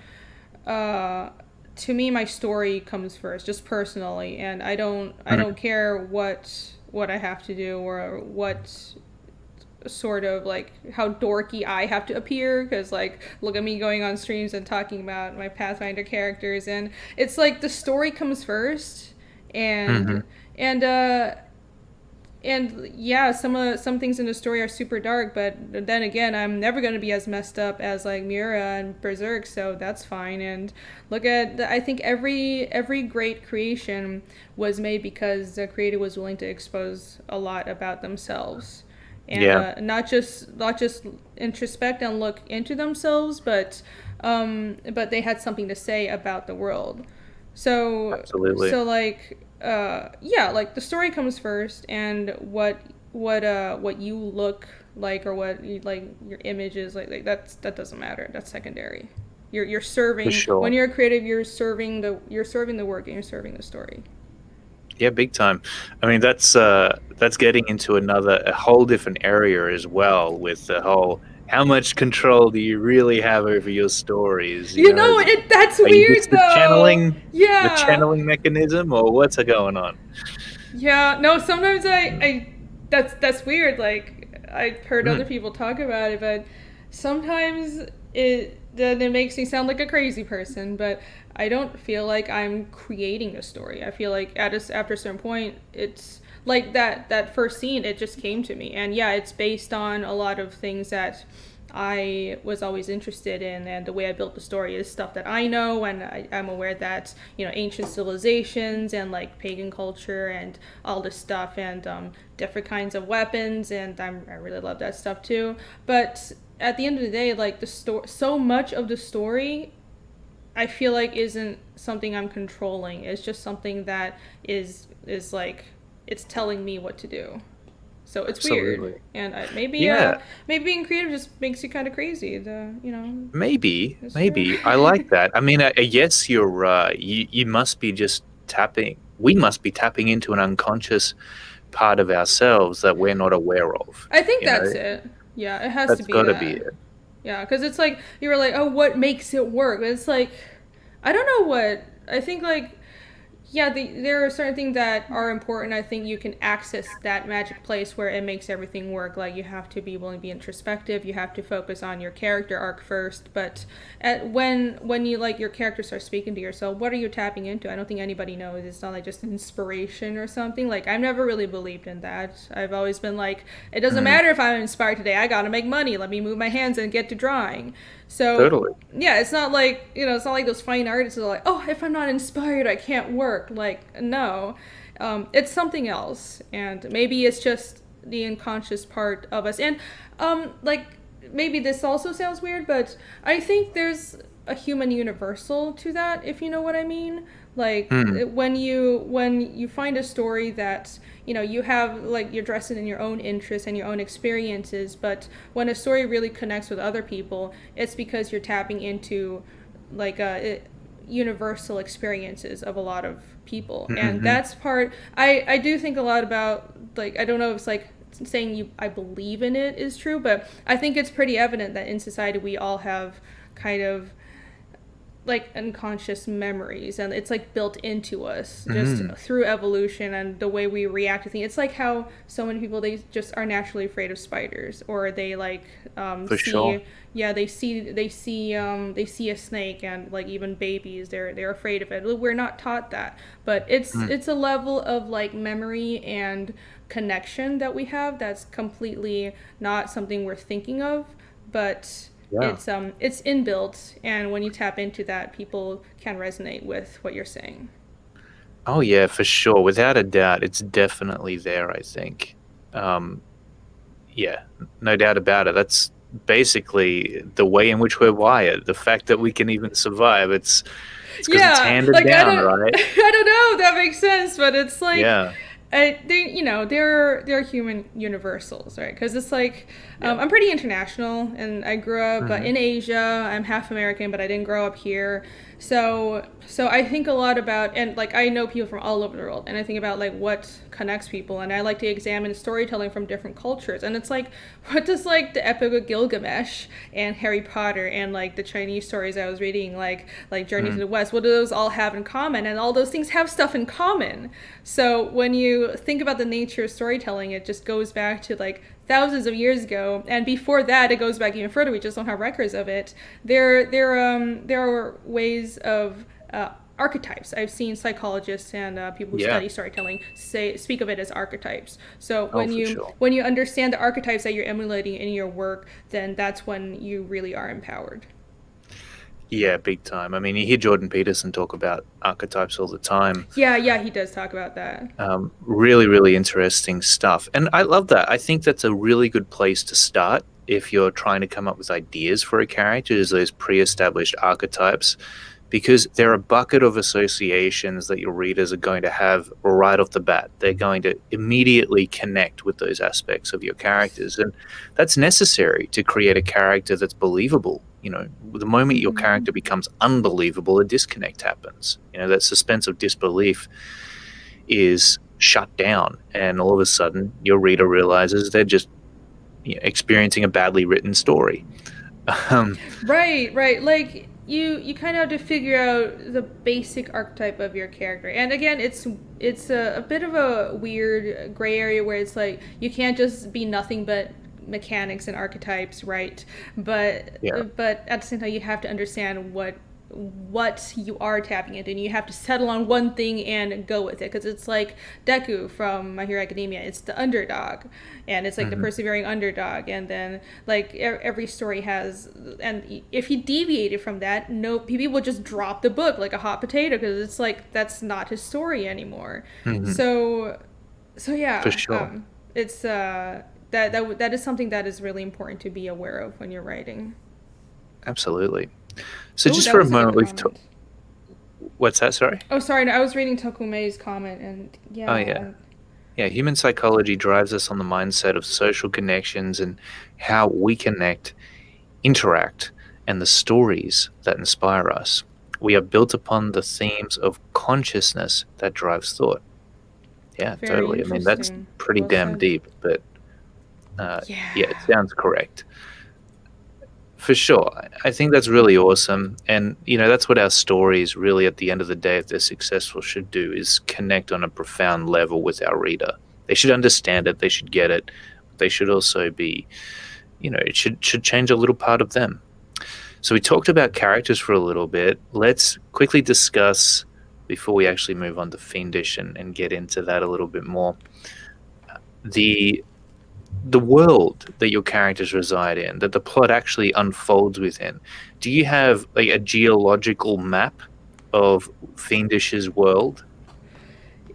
uh to me my story comes first just personally, and I don't Mhm. care what I have to do or what sort of like how dorky I have to appear because like look at me going on streams and talking about my Pathfinder characters, and it's like the story comes first, and Mhm. and uh and yeah, some things in the story are super dark, but then again, I'm never going to be as messed up as like Mira and Berserk, so that's fine. And I think every great creation was made because the creator was willing to expose a lot about themselves, and Yeah, not just introspect and look into themselves, but they had something to say about the world. So absolutely. so like yeah, like the story comes first, and what you look like, or what you, like your image is like that doesn't matter. That's secondary. You're For serving, when sure. you're creative, you're serving the work, and you're serving the story. Yeah, big time. I mean, that's getting into a whole different area as well, with the whole how much control do you really have over your stories? You know, that's Are you just weird though. the Yeah. channeling mechanism, or what's going on? Yeah, no, sometimes I that's weird. Like, I've heard other Mm, people talk about it, but sometimes it makes me sound like a crazy person. But I don't feel like I'm creating a story. I feel like after a certain point, it's like that first scene. It just came to me, and yeah, it's based on a lot of things that I was always interested in, and the way I built the story is stuff that I know, and I'm aware that ancient civilizations and like pagan culture and all this stuff, and different kinds of weapons, and I really love that stuff too. But at the end of the day, like the story, so much of the story, I feel like isn't something I'm controlling. It's just something that is like it's telling me what to do. So it's weird, absolutely. and Yeah, maybe being creative just makes you kind of crazy. maybe, It's true. maybe. I like that. I mean, yes, you must be just tapping. We must be tapping into an unconscious part of ourselves that we're not aware of. I think You know, that's it. Yeah, it has to that's be got to be that. it. Yeah, because it's like you were like, oh, what makes it work? But it's like, I don't know what. I think like, yeah, there are certain things that are important. I think you can access that magic place where it makes everything work. Like, you have to be willing to be introspective. You have to focus on your character arc first. But when you like your character starts speaking to yourself, what are you tapping into? I don't think anybody knows. It's not like just inspiration or something. Like, I've never really believed in that. I've always been like, it doesn't Mm, matter if I'm inspired today. I gotta make money. Let me move my hands and get to drawing. So totally. yeah, it's not like it's not like those fine artists are like, oh, if I'm not inspired, I can't work. Like, no, it's something else, and maybe it's just the unconscious part of us. And like, maybe this also sounds weird, but I think there's a human universal to that, if you know what I mean. Like, Hmm. when you find a story that you have, like, you're dressed in your own interests and your own experiences, but when a story really connects with other people, it's because you're tapping into like universal experiences of a lot of people, and Mm-hmm. that's part. I do think a lot about, like, I don't know if it's like saying I believe in it is true, but I think it's pretty evident that in society we all have kind of like unconscious memories, and it's like built into us just Mm, through evolution and the way we react to things. It's like how so many people, they just are naturally afraid of spiders, or they like for sure. see, yeah, they see a snake, and like even babies, they're afraid of it. We're not taught that, but it's Mm, it's a level of like memory and connection that we have that's completely not something we're thinking of, but yeah. it's inbuilt, and when you tap into that, people can resonate with what you're saying. Oh yeah, for sure. Without a doubt, it's definitely there, I think. Um, yeah, no doubt about it. That's basically the way in which we're wired. The fact that we can even survive, it's because it's Yeah, handed like I down, don't right? I don't know if that makes sense, but it's like Yeah. they're human universals, right? Because it's like Yeah. I'm pretty international, and I grew up Hmm. in Asia. I'm half American, but I didn't grow up here. So I think a lot about, and like I know people from all over the world, and I think about like what connects people, and I like to examine storytelling from different cultures. And it's like, what does like the Epic of Gilgamesh and Harry Potter and like the Chinese stories I was reading, like Journey to Mm. the West, what do those all have in common? And all those things have stuff in common. So when you think about the nature of storytelling, it just goes back to like thousands of years ago, and before that, it goes back even further. We just don't have records of it. There are ways of archetypes. I've seen psychologists and people who Yeah. study storytelling speak of it as archetypes. So Oh, when for you sure. when you understand the archetypes that you're emulating in your work, then that's when you really are empowered. Yeah, big time. I mean, you hear Jordan Peterson talk about archetypes all the time. Yeah, he does talk about that. Really, really interesting stuff. And I love that. I think that's a really good place to start if you're trying to come up with ideas for a character, is those pre-established archetypes, because they're a bucket of associations that your readers are going to have right off the bat. They're going to immediately connect with those aspects of your characters. And that's necessary to create a character that's believable. The moment your Hmm. character becomes unbelievable, a disconnect happens. That suspense of disbelief is shut down, and all of a sudden your reader realizes they're just experiencing a badly written story. um, Right. Like you kind of have to figure out the basic archetype of your character. And again, it's a bit of a weird gray area where it's like you can't just be nothing but mechanics and archetypes, right? yeah. But at the same time, you have to understand what you are tapping into, and you have to settle on one thing and go with it, because it's like Deku from My Hero Academia. It's the underdog, and it's like the Hmm. persevering underdog, and then like every story has, and if you deviated from that, no, people will just drop the book like a hot potato, because it's like that's not his story anymore. Hmm. So For yeah, sure. it's that is something that is really important to be aware of when you're writing. Absolutely. So Oh, just that for a was a good moment, comment. what's that? Sorry. Oh, sorry. No, I was reading Tokume's comment, and Oh yeah, yeah. Yeah, human psychology drives us on the mindset of social connections and how we connect, interact, and the stories that inspire us. We are built upon the themes of consciousness that drives thought. Yeah, very totally. I mean, that's interesting. pretty Well damn said. deep, but yeah, it Yeah. sounds correct. For sure. I think that's really awesome. And, that's what our stories really, at the end of the day, if they're successful, should do, is connect on a profound level with our reader. They should understand it, they should get it. They should also be, it should change a little part of them. So we talked about characters for a little bit. Let's quickly discuss, before we actually move on to Fiendish and get into that a little bit more, the the world that your characters reside in, that the plot actually unfolds within. Do you have like a geological map of Fiendish's world?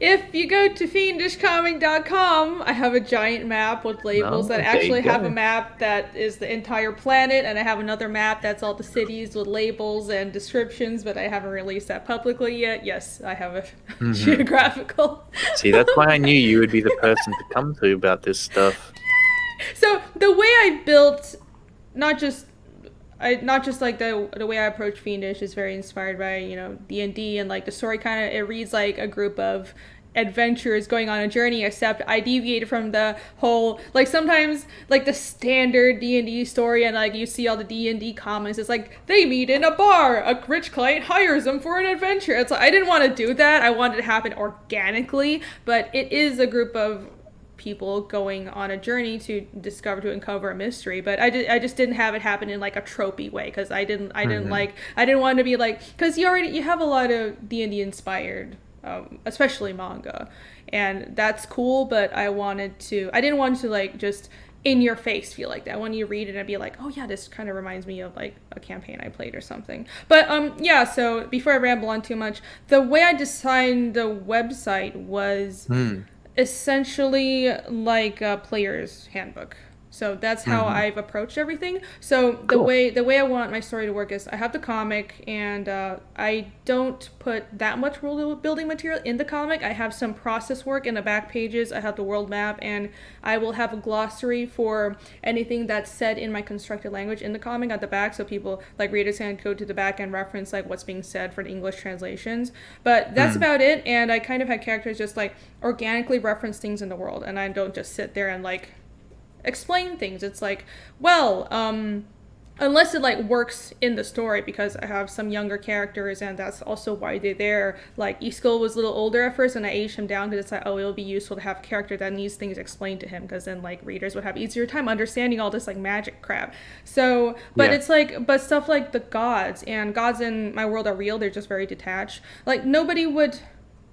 If you go to fiendishcomic.com, I have a giant map with labels that No, there you actually have a go. map that is the entire planet, and I have another map that's all the cities with labels and descriptions, but I haven't released that publicly yet. Yes, I have a Hmm. geographical. See, that's why I knew you would be the person to come to about this stuff. So the way I built, not just not just like the way I approach Fiendish is very inspired by D&D, and like the story kind of, it reads like a group of adventurers going on a journey, except I deviated from the whole, like sometimes like the standard D&D story, and like you see all the D&D comics, it's like they meet in a bar, a rich client hires them for an adventure. It's like I didn't want to do that. I wanted it to happen organically, but it is a group of people going on a journey to uncover a mystery, but I just didn't have it happen in like a tropey way, because Hmm. I didn't want to be like, because you have a lot of D&D inspired, especially manga, and that's cool, but I didn't want to like just in your face feel like that when you read it and be like, oh yeah, this kind of reminds me of like a campaign I played or something. But yeah, so before I ramble on too much, the way I designed the website was Hmm. essentially like a player's handbook. So that's how Hmm. I've approached everything. So Cool. the way I want my story to work is I have the comic, and I don't put that much world building material in the comic. I have some process work in the back pages. I have the world map, and I will have a glossary for anything that's said in my constructed language in the comic at the back, so people like readers can go to the back and reference like what's being said for the English translations. But that's Hmm. about it. And I kind of had characters just like organically reference things in the world, and I don't just sit there and like explain things. It's like, well, unless it like works in the story, because I have some younger characters, and that's also why they're there. Like Iskil was a little older at first, and I aged him down because it's like, oh, it'll be useful to have a character that needs things explained to him, because then like readers would have easier time understanding all this like magic crap. So, but Yeah. it's like, but stuff like the gods in my world are real. They're just very detached. Like nobody would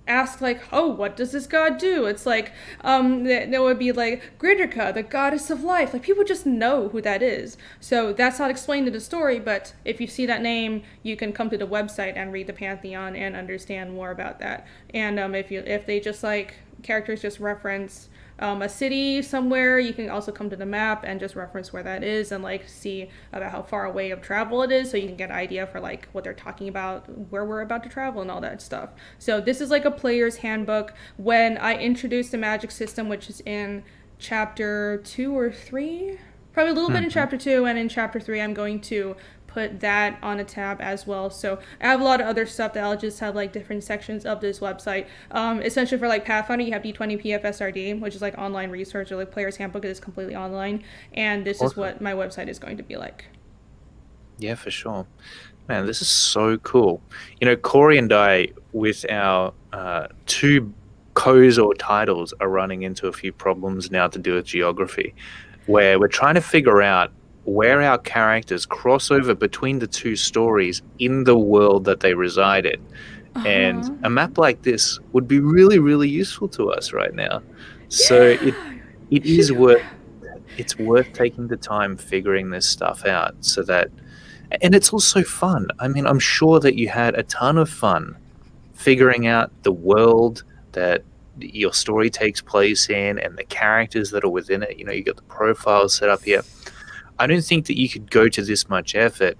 ask like, oh, what does this god do? It's like there would be like Gridrika, the goddess of life. Like people just know who that is. So that's not explained in the story, but if you see that name, you can come to the website and read the pantheon and understand more about that. And if they just like characters just reference a city somewhere, you can also come to the map and just reference where that is and like see about how far away of travel it is, so you can get an idea for like what they're talking about, where we're about to travel and all that stuff. So this is like a player's handbook. When I introduce the magic system, which is in chapter 2 or 3, probably a little bit in chapter 2, and in chapter 3 I'm going to put that on a tab as well. So I have a lot of other stuff that I'll just have like different sections of this website. Essentially for like Pathfinder, you have D20 PFSRD, which is like online research, or like Player's Handbook is completely online. And this is what my website is going to be like. Yeah, for sure. Man, this is so cool. Corey and I, with our two co's or titles, are running into a few problems now to do with geography, where we're trying to figure out where our characters cross over between the two stories in the world that they reside in. And a map like this would be really, really useful to us right now. So it's worth taking the time figuring this stuff out, so that, and it's also fun. I mean, I'm sure that you had a ton of fun figuring out the world that your story takes place in and the characters that are within it. You got the profiles set up here. I don't think that you could go to this much effort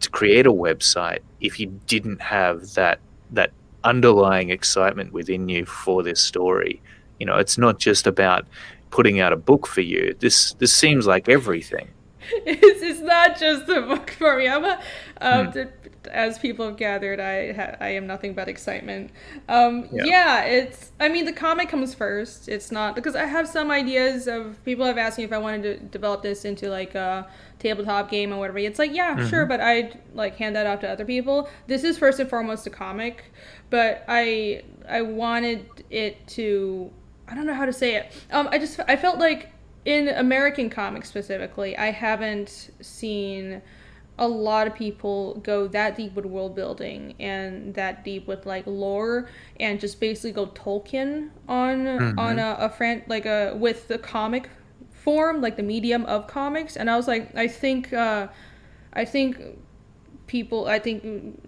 to create a website if you didn't have that underlying excitement within you for this story. It's not just about putting out a book for you. This seems like everything. It's not just a book for me. As people have gathered, I am nothing but excitement. I mean, the comic comes first. It's not, because I have some ideas of, people have asked me if I wanted to develop this into like a tabletop game or whatever. It's like, yeah, sure, but I'd like hand that off to other people. This is first and foremost a comic, but I wanted it to, I don't know how to say it. I felt like in American comics specifically, I haven't seen a lot of people go that deep with world building and that deep with like lore, and just basically go Tolkien on with the comic form, like the medium of comics. And I was like, I think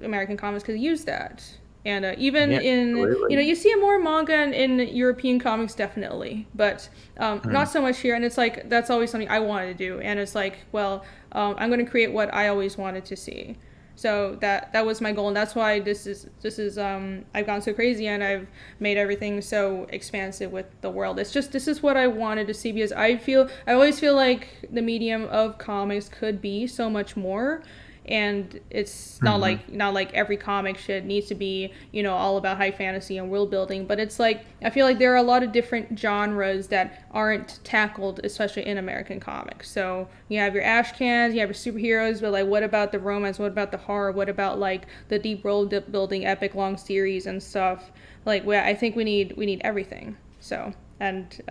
American comics could use that. And you see more manga in European comics, definitely, but not so much here. And it's like, that's always something I wanted to do. And it's like, well, I'm going to create what I always wanted to see. So that was my goal, and that's why this is I've gone so crazy and I've made everything so expansive with the world. It's just, this is what I wanted to see, because I always feel like the medium of comics could be so much more. And it's not like every comic needs to be, all about high fantasy and world building, but it's like, I feel like there are a lot of different genres that aren't tackled, especially in American comics. So you have your ashcans, you have your superheroes, but like, what about the romance? What about the horror? What about like the deep world building, epic long series and stuff? Like, I think we need everything. So, and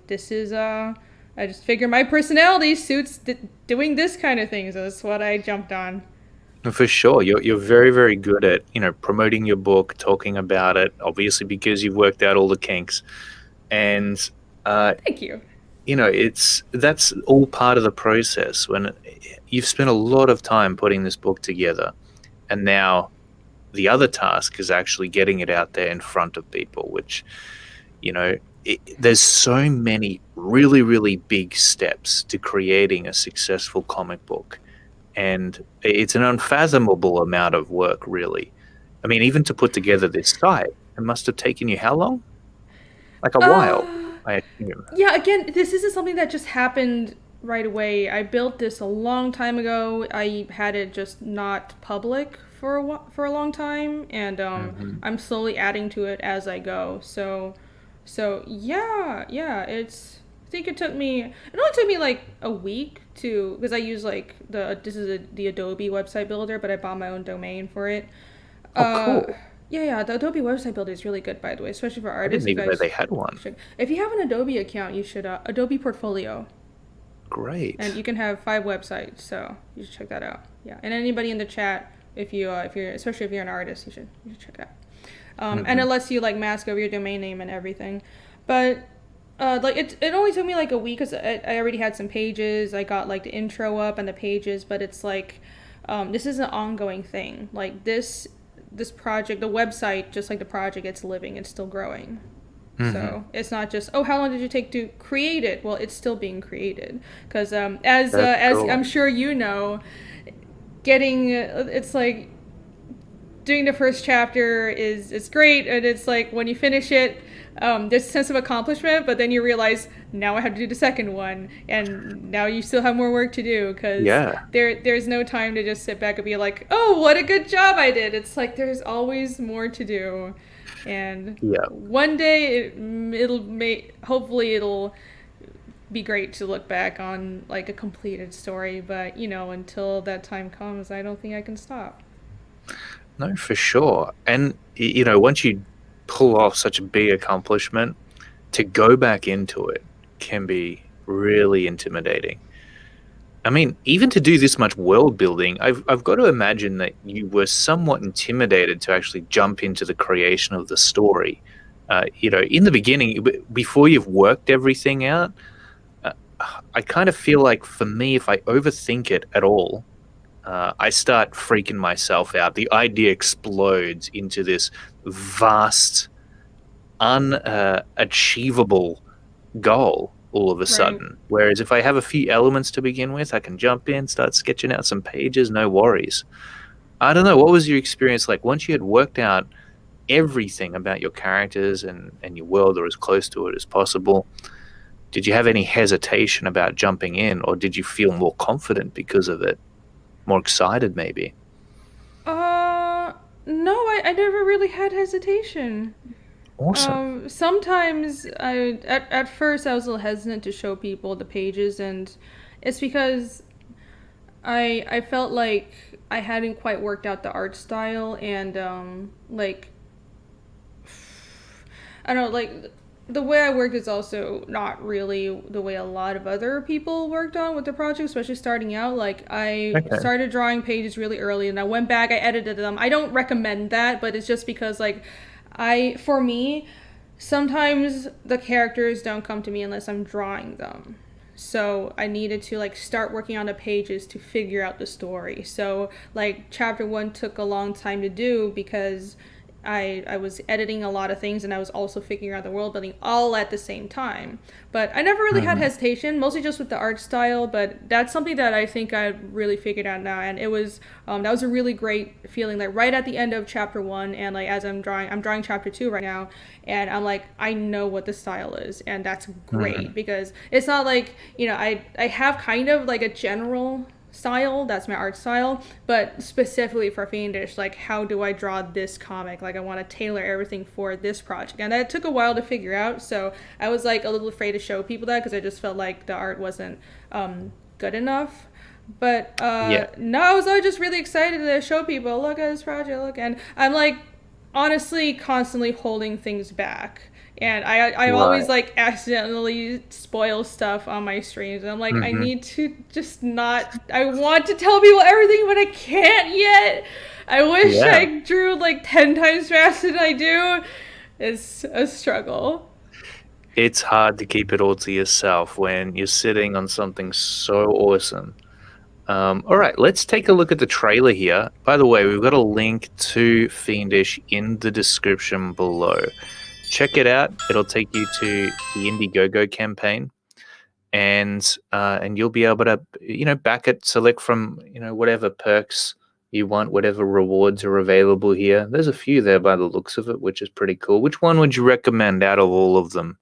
this is I just figure my personality suits doing this kind of thing, so that's what I jumped on. For sure, you're very, very good at promoting your book, talking about it. Obviously, because you've worked out all the kinks, and thank you. That's all part of the process. When you've spent a lot of time putting this book together, and now the other task is actually getting it out there in front of people, which there's so many really, really big steps to creating a successful comic book. And it's an unfathomable amount of work, really. I mean, even to put together this site, it must have taken you how long? Like a while, I assume. Yeah, again, this isn't something that just happened right away. I built this a long time ago. I had it just not public for a long time, and I'm slowly adding to it as I go. So yeah, I think it only took me like a week because I use like the Adobe website builder, but I bought my own domain for it. Oh, cool. Yeah, the Adobe website builder is really good, by the way, especially for artists. I didn't even know they had one. If you have an Adobe account, you should Adobe Portfolio. Great. And you can have 5 websites, so you should check that out. Yeah, and anybody in the chat, if you're especially if you're an artist, you should check it out. And it lets you like mask over your domain name and everything. But like it only took me like a week because I already had some pages. I got like the intro up and the pages, but it's like this is an ongoing thing. Like this project, the website, just like the project, it's living, it's still growing. So it's not just, oh, how long did you take to create it? Well, it's still being created because as cool. I'm sure you know, getting it's like doing the first chapter is it's great, and it's like when you finish it, there's a sense of accomplishment, but then you realize now I have to do the second one, and now you still have more work to do because Yeah. there's no time to just sit back and be like, oh, what a good job I did. It's like there's always more to do, and Yeah. one day hopefully it'll be great to look back on like a completed story, but until that time comes, I don't think I can stop. No, for sure. And once you pull off such a big accomplishment, to go back into it can be really intimidating. I mean, even to do this much world building, I've got to imagine that you were somewhat intimidated to actually jump into the creation of the story. In the beginning, before you've worked everything out, uh, I kind of feel like for me, if I overthink it at all, I start freaking myself out. The idea explodes into this vast, unachievable goal all of a Right. sudden. Whereas if I have a few elements to begin with, I can jump in, start sketching out some pages, no worries. I don't know. What was your experience like once you had worked out everything about your characters and your world, or as close to it as possible? Did you have any hesitation about jumping in, or did you feel more confident because of it? More excited, maybe? Uh, no, I never really had hesitation. Awesome. Sometimes at first I was a little hesitant to show people the pages, and it's because I felt like I hadn't quite worked out the art style, and like I don't know, like the way I worked is also not really the way a lot of other people worked on with the project, especially starting out. Like I Okay. started drawing pages really early, and I went back, I edited them. I don't recommend that, but it's just because like for me, sometimes the characters don't come to me unless I'm drawing them. So I needed to like start working on the pages to figure out the story. So like chapter 1 took a long time to do because I was editing a lot of things, and I was also figuring out the world building all at the same time. But I never really had Hmm. hesitation, mostly just with the art style. But that's something that I think I really figured out now, and it was that was a really great feeling. Like right at the end of chapter 1, and like as I'm drawing chapter 2 right now, and I'm like I know what the style is, and that's great Hmm. because it's not like I have kind of like a general style, that's my art style, but specifically for Fiendish, like how do I draw this comic? Like I want to tailor everything for this project, and that took a while to figure out. So I was like a little afraid to show people that because I just felt like the art wasn't good enough. But Yeah. no, I was always just really excited to show people, look at this project, look, and I'm like honestly constantly holding things back. And I Right. always like accidentally spoil stuff on my streams. And I'm like, I Hmm. need to just not. I want to tell people everything, but I can't yet. I wish Yeah. I drew like 10 times faster than I do. It's a struggle. It's hard to keep it all to yourself when you're sitting on something so awesome. All right, let's take a look at the trailer here. By the way, we've got a link to Fiendish in the description below. Check it out. It'll take you to the Indiegogo campaign, and you'll be able to back it, select from whatever perks you want, whatever rewards are available here. There's a few there by the looks of it, which is pretty cool. Which one would you recommend out of all of them?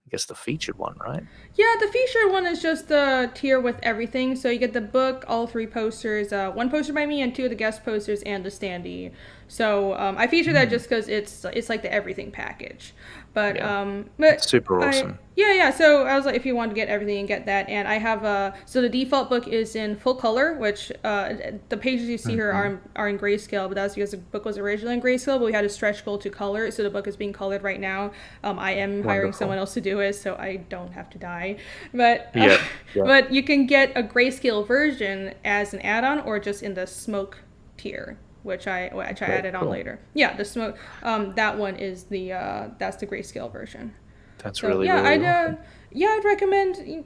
I guess the featured one, right? Yeah, the featured one is just the tier with everything. So you get the book, all 3 posters, one poster by me, and 2 of the guest posters, and the standee. So I feature that just because it's like the everything package. But Yeah, but super I awesome. yeah. So I was like, if you want to get everything and get that, and I have so the default book is in full color, which the pages you see here Hmm. are in grayscale, but that's because the book was originally in grayscale, but we had to stretch goal to color, so the book is being colored right now. I am hiring someone Wonderful. else to do it, so I don't have to die. But Yeah, yeah. but you can get a grayscale version as an add-on or just in the smoke tier. which I Very added on cool. later. Yeah, the smoke. That one is that's the grayscale version. That's So really, yeah, really awesome. I'd recommend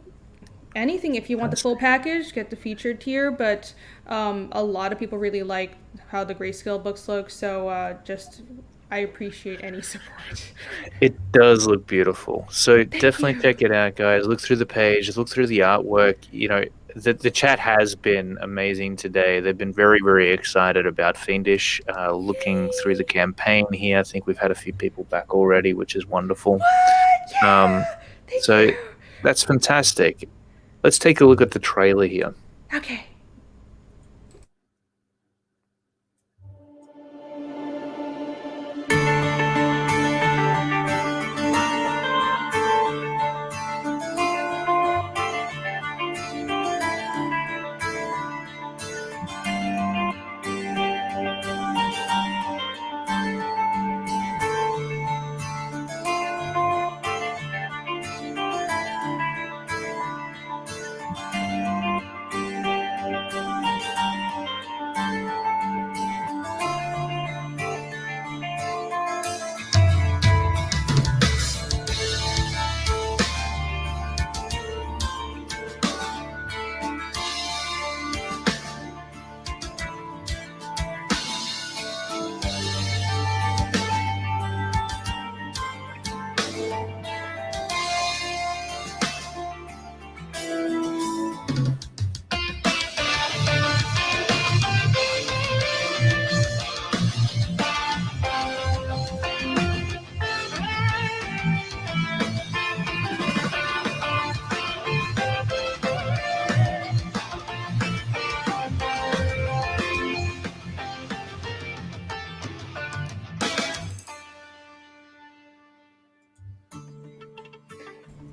anything if you want the full Fantastic. package. Get the featured tier, but a lot of people really like how the grayscale books look. So just I appreciate any support. It does look beautiful. So Thank definitely you. check it out, guys. Look through the page, look through the artwork. The chat has been amazing today. They've been very, very excited about Fiendish. Looking through the campaign here, I think we've had a few people back already, which is wonderful. What? Um, Yeah. Thank so you. that's fantastic. Let's take a look at the trailer here. Okay.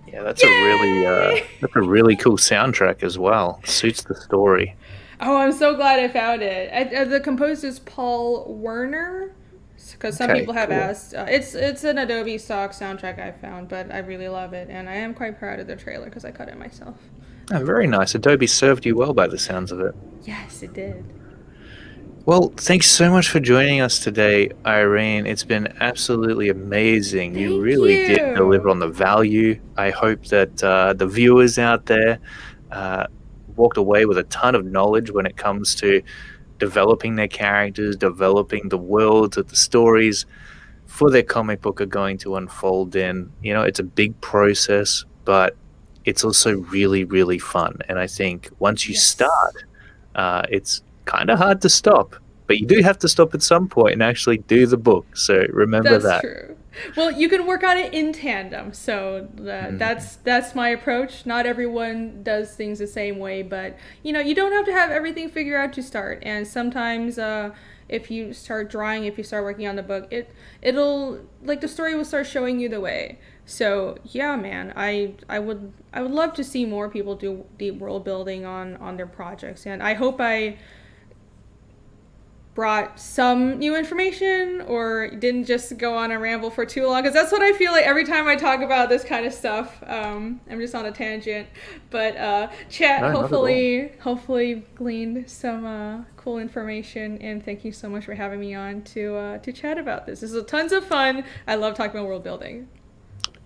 Yeah, that's Yay! a really cool soundtrack as well. Suits the story. Oh, I'm so glad I found it. The composer is Paul Werner, because some Okay, people have cool. asked. It's an Adobe stock soundtrack I found, but I really love it, and I am quite proud of the trailer because I cut it myself. Oh, very nice. Adobe served you well by the sounds of it. Yes, it did. Well, thanks so much for joining us today, Irene. It's been absolutely amazing. You Thank really did deliver you. on the value. I hope that the viewers out there uh, walked away with a ton of knowledge when it comes to developing their characters, developing the worlds that the stories for their comic book are going to unfold in. It's a big process, but it's also really, really fun. And I think once you Yes. start, it's kind of hard to stop, but you do have to stop at some point and actually do the book. So remember That's that. true. Well, you can work on it in tandem. So Mhm. that's my approach. Not everyone does things the same way, but you don't have to have everything figured out to start. And sometimes, if you start drawing, if you start working on the book, it'll like the story will start showing you the way. So yeah, man, I would love to see more people do deep world building on their projects, and I hope I brought some new information or didn't just go on a ramble for too long, because that's what I feel like every time I talk about this kind of stuff. I'm just on a tangent, but chat No, not at all. hopefully gleaned some cool information, and thank you so much for having me on to chat about this. This is tons of fun. I love talking about world building.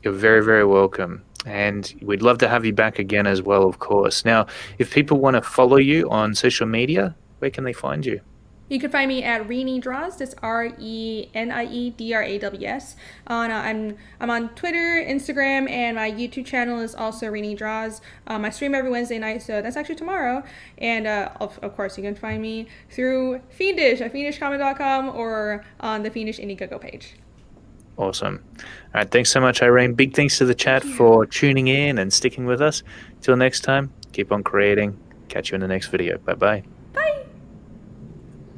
You're very, very welcome. And we'd love to have you back again as well, of course. Now, if people want to follow you on social media, where can they find you? You can find me at Renie Draws. That's RENIEDRAWS. I'm on Twitter, Instagram, and my YouTube channel is also Renie Draws. I stream every Wednesday night, so that's actually tomorrow. And of course, you can find me through Fiendish at fiendishcomic.com or on the Fiendish Indiegogo page. Awesome. All right. Thanks so much, Irene. Big thanks to the chat Thank you. for tuning in and sticking with us. Till next time, keep on creating. Catch you in the next video. Bye bye.